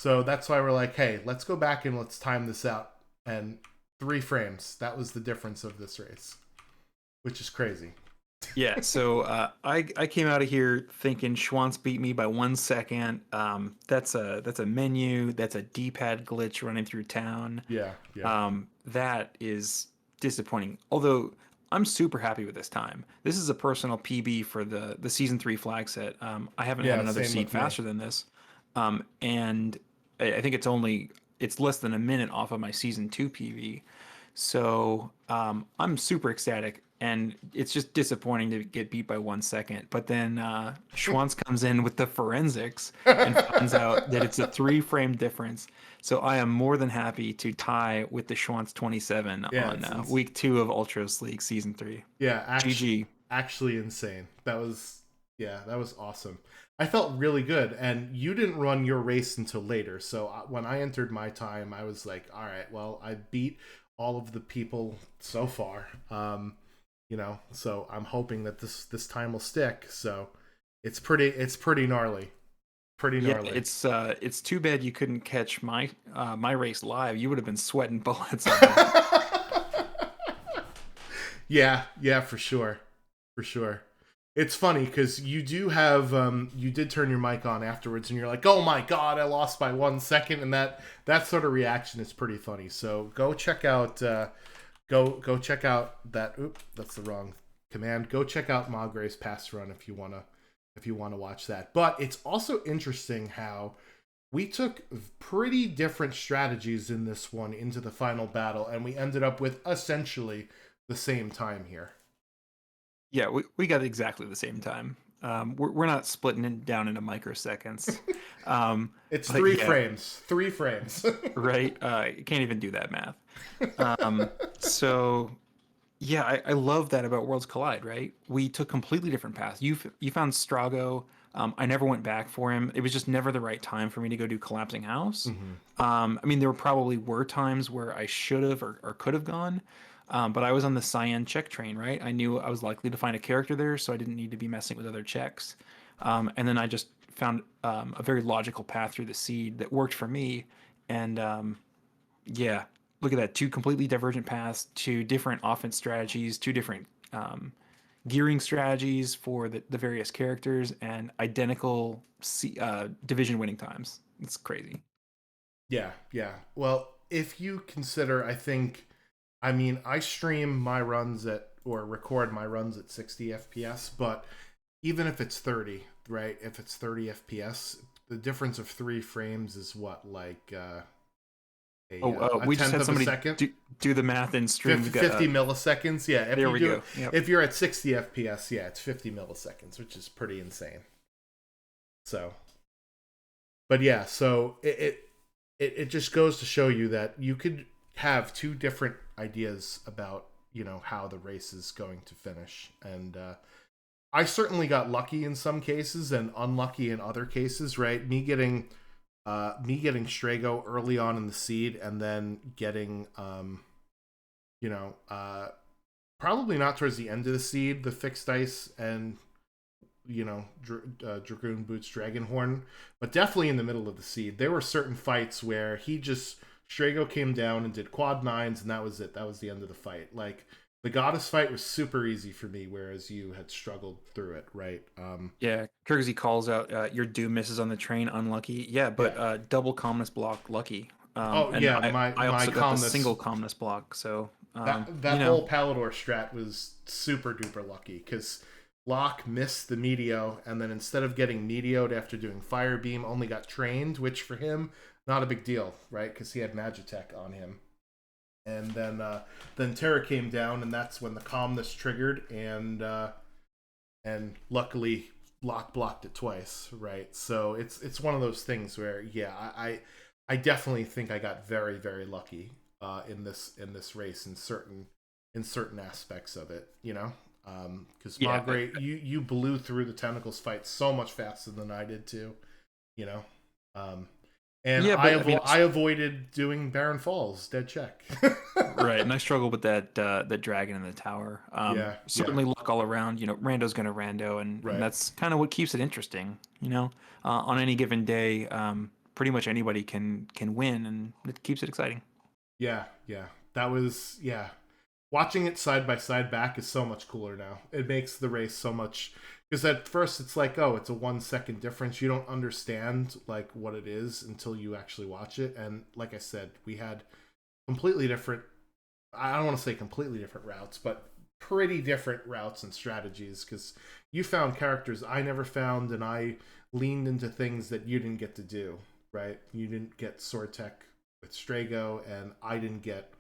So that's why we're like, hey, let's go back and let's time this out. And 3 frames. That was the difference of this race, which is crazy. Yeah, so I came out of here thinking Schwantz beat me by 1 second. That's a menu. That's a D-pad glitch running through town. Yeah. That is disappointing. Although I'm super happy with this time. This is a personal PB for the season 3 flag set. I haven't had another seed faster than this, and I think it's less than a minute off of my season 2 PB. So I'm super ecstatic. And it's just disappointing to get beat by 1 second. But then Schwantz comes in with the forensics and finds out that it's a 3 frame difference. So I am more than happy to tie with the Schwantz 27 on week 2 of Ultros League season 3. Yeah, GG. Actually insane. That was awesome. I felt really good, and you didn't run your race until later. So when I entered my time, I was like, all right, well, I beat all of the people so far. So I'm hoping that this time will stick. So it's pretty gnarly. Yeah, it's too bad you couldn't catch my race live. You would have been sweating bullets. Yeah, for sure. It's funny because you do have you did turn your mic on afterwards, and you're like, "Oh my god, I lost by 1 second," and that sort of reaction is pretty funny. So go check out. Go check out that. Oop, that's the wrong command. Go check out Magre's past run if you wanna watch that. But it's also interesting how we took pretty different strategies in this one into the final battle, and we ended up with essentially the same time here. Yeah, we got exactly the same time. We're not splitting it down into microseconds. It's 3 frames. 3 frames. Right? You can't even do that math. So, yeah, I love that about Worlds Collide, right? We took completely different paths. You found Strago. I never went back for him. It was just never the right time for me to go do Collapsing House. I mean, there probably were times where I should have or could have gone. But I was on the Cyan check train, right? I knew I was likely to find a character there, so I didn't need to be messing with other checks. And then I just found a very logical path through the seed that worked for me. And yeah, look at that. 2 completely divergent paths, 2 different offense strategies, 2 different gearing strategies for the various characters, and identical division winning times. It's crazy. Yeah. Well, if you consider, I mean, I stream my runs or record my runs at 60 FPS, but even if it's 30, right? If it's 30 FPS, the difference of 3 frames is what, like we just had somebody do the math in stream. 50 milliseconds, yeah. There we go. Yep. If you're at 60 FPS, yeah, it's 50 milliseconds, which is pretty insane. So, but yeah, so it just goes to show you that you could have two different ideas about how the race is going to finish, and I certainly got lucky in some cases and unlucky in other cases, right? Me getting Strago early on in the seed, and then getting you know probably not towards the end of the seed, the fixed ice and Dragoon Boots Dragonhorn, but definitely in the middle of the seed. There were certain fights where he just Strago came down and did quad nines, and that was it. That was the end of the fight. Like the Goddess fight was super easy for me, whereas you had struggled through it, right? Yeah, Kirksey calls out your Doom misses on the train, unlucky. Yeah, Yeah. but double calmness block, lucky. Oh And yeah, I my I my also got the calmness. single calmness block, so That whole Palador strat was super duper lucky because Locke missed the Meteo, and then instead of getting Meteoed after doing Fire Beam, only got trained, which for him not a big deal, right? Because he had Magitech on him, and then Terra came down, and that's when the calmness triggered, and luckily Locke blocked it twice, right? So it's one of those things where yeah, I definitely think I got very very lucky in this race in certain aspects of it, because yeah, Margaret, you blew through the tentacles fight so much faster than I did too, you know, um, and yeah, but I mean, I avoided doing Barren Falls dead check. right, and I struggle with that dragon in the tower. Yeah, yeah, Certainly luck all around. Rando's gonna rando, and right. that's kind of what keeps it interesting. On any given day, pretty much anybody can win, and it keeps it exciting. Yeah, yeah. That was yeah. Watching it side by side back is so much cooler now. It makes the race so much because at first it's like, oh, it's a 1 second difference. You don't understand like what it is until you actually watch it. And like I said, we had completely different. I don't want to say completely different routes, but pretty different routes and strategies because you found characters I never found, and I leaned into things that you didn't get to do. Right? You didn't get Sword Tech with Strago, and I didn't get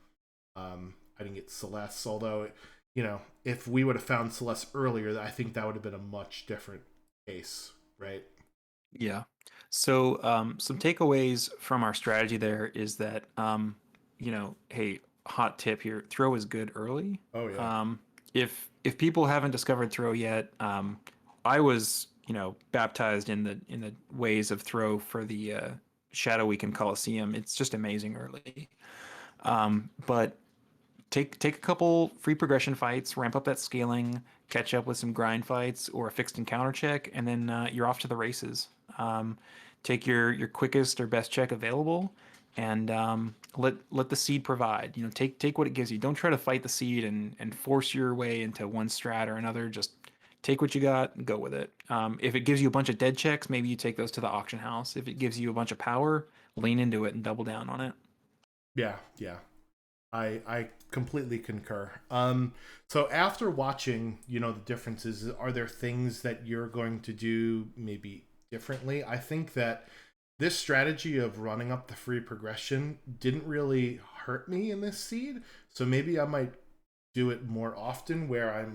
Celeste. Although, if we would have found Celeste earlier, I think that would have been a much different case, right? Yeah. So, some takeaways from our strategy there is that, hey, hot tip here, throw is good early. Oh yeah, If people haven't discovered throw yet, I was, baptized in the ways of throw for the Shadow Week and Coliseum. It's just amazing early. But take a couple free progression fights, ramp up that scaling, catch up with some grind fights or a fixed encounter check, and then you're off to the races. Take your quickest or best check available, and let the seed provide. Take what it gives you. Don't try to fight the seed and force your way into one strat or another. Just take what you got and go with it. If it gives you a bunch of dead checks, maybe you take those to the auction house. If it gives you a bunch of power, lean into it and double down on it. yeah, yeah. I completely concur. So after watching, the differences, are there things that you're going to do maybe differently? I think that this strategy of running up the free progression didn't really hurt me in this seed. So maybe I might do it more often where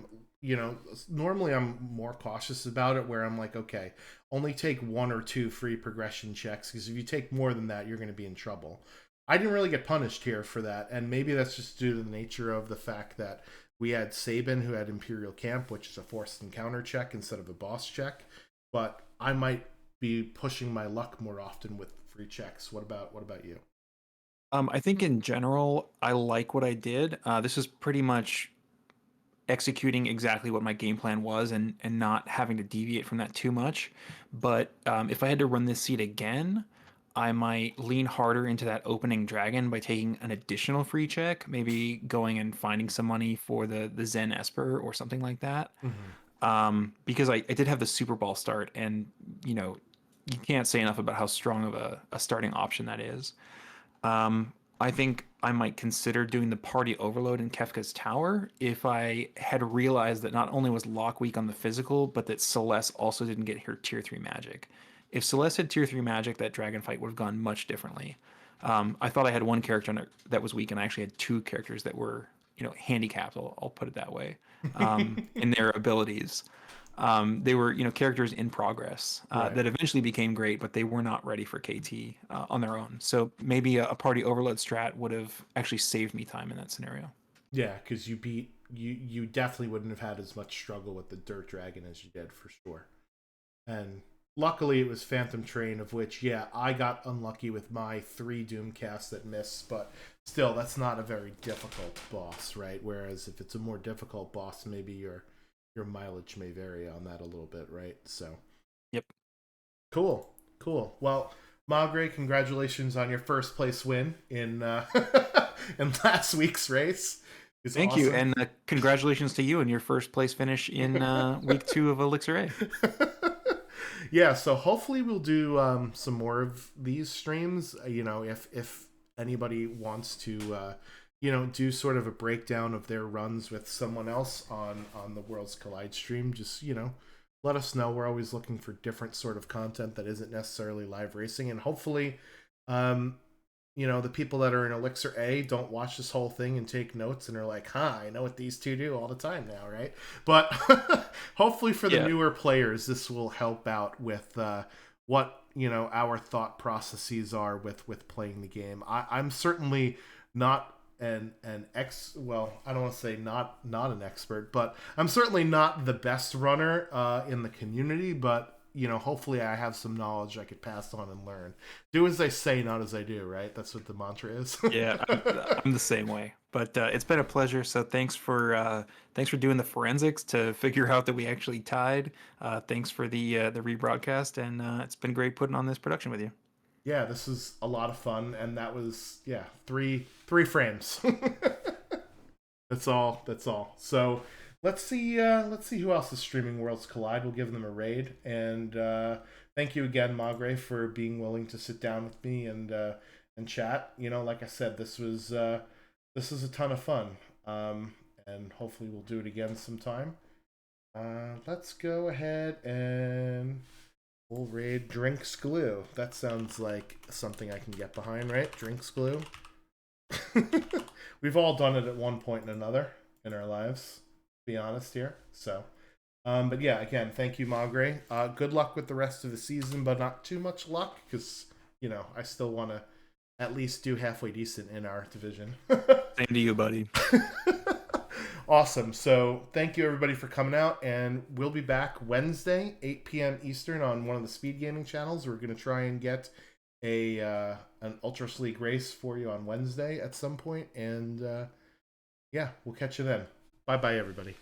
normally I'm more cautious about it where I'm like, okay, only take one or two free progression checks because if you take more than that, you're going to be in trouble. I didn't really get punished here for that, and maybe that's just due to the nature of the fact that we had Sabin who had Imperial Camp, which is a forced encounter check instead of a boss check. But I might be pushing my luck more often with free checks. What about you? I think in general, I like what I did. This is pretty much executing exactly what my game plan was and not having to deviate from that too much. But if I had to run this seed again, I might lean harder into that opening dragon by taking an additional free check, maybe going and finding some money for the Zen Esper or something like that. Mm-hmm. Because I did have the Super Ball start, and you can't say enough about how strong of a starting option that is. I think I might consider doing the party overload in Kefka's Tower if I had realized that not only was Lock weak on the physical, but that Celeste also didn't get her tier 3 magic. If Celeste had tier 3 magic, that dragon fight would have gone much differently. I thought I had one character that was weak, and I actually had two characters that were, handicapped. I'll put it that way, in their abilities. They were, characters in progress Right. that eventually became great, but they were not ready for KT on their own. So maybe a party overload strat would have actually saved me time in that scenario. Yeah, because you definitely wouldn't have had as much struggle with the Dirt Dragon as you did for sure. And luckily it was Phantom Train, of which, yeah, I got unlucky with my 3 Doomcasts that missed, but still, that's not a very difficult boss, right? Whereas if it's a more difficult boss, maybe your mileage may vary on that a little bit, right? So Yep. cool, cool. Well, Magre, congratulations on your first place win in in last week's race. It's Thank you, awesome. and congratulations to you on your first place finish in week 2 of Elixir A. Yeah, so hopefully we'll do some more of these streams. If anybody wants to, do sort of a breakdown of their runs with someone else on the Worlds Collide stream, just let us know. We're always looking for different sort of content that isn't necessarily live racing, and hopefully, um, the people that are in Elixir A don't watch this whole thing and take notes and are like, I know what these two do all the time now, right? But hopefully for the Yeah. newer players, this will help out with what, our thought processes are with playing the game. I'm certainly not I don't want to say not an expert, but I'm certainly not the best runner in the community, but hopefully I have some knowledge I could pass on and learn. Do as I say, not as I do, right? That's what the mantra is. Yeah, I'm the same way. But it's been a pleasure. So thanks for doing the forensics to figure out that we actually tied. Thanks for the rebroadcast, and it's been great putting on this production with you. Yeah, this was a lot of fun, and that was, yeah, three frames. That's all. That's all. So let's see who else is streaming Worlds Collide. We'll give them a raid, and thank you again, Magre, for being willing to sit down with me and chat. Like I said, this is a ton of fun, and hopefully we'll do it again sometime. Let's go ahead and we'll raid Drinks Glue. That sounds like something I can get behind, right? Drinks Glue. We've all done it at one point and another in our lives, to be honest here. So, but yeah, again, thank you, Magre. Good luck with the rest of the season, but not too much luck because I still want to at least do halfway decent in our division. Same to you, buddy. Awesome. So thank you everybody for coming out, and we'll be back Wednesday, 8 p.m. Eastern on one of the speed gaming channels. We're going to try and get an Ultros League race for you on Wednesday at some point, and yeah, we'll catch you then. Bye bye everybody.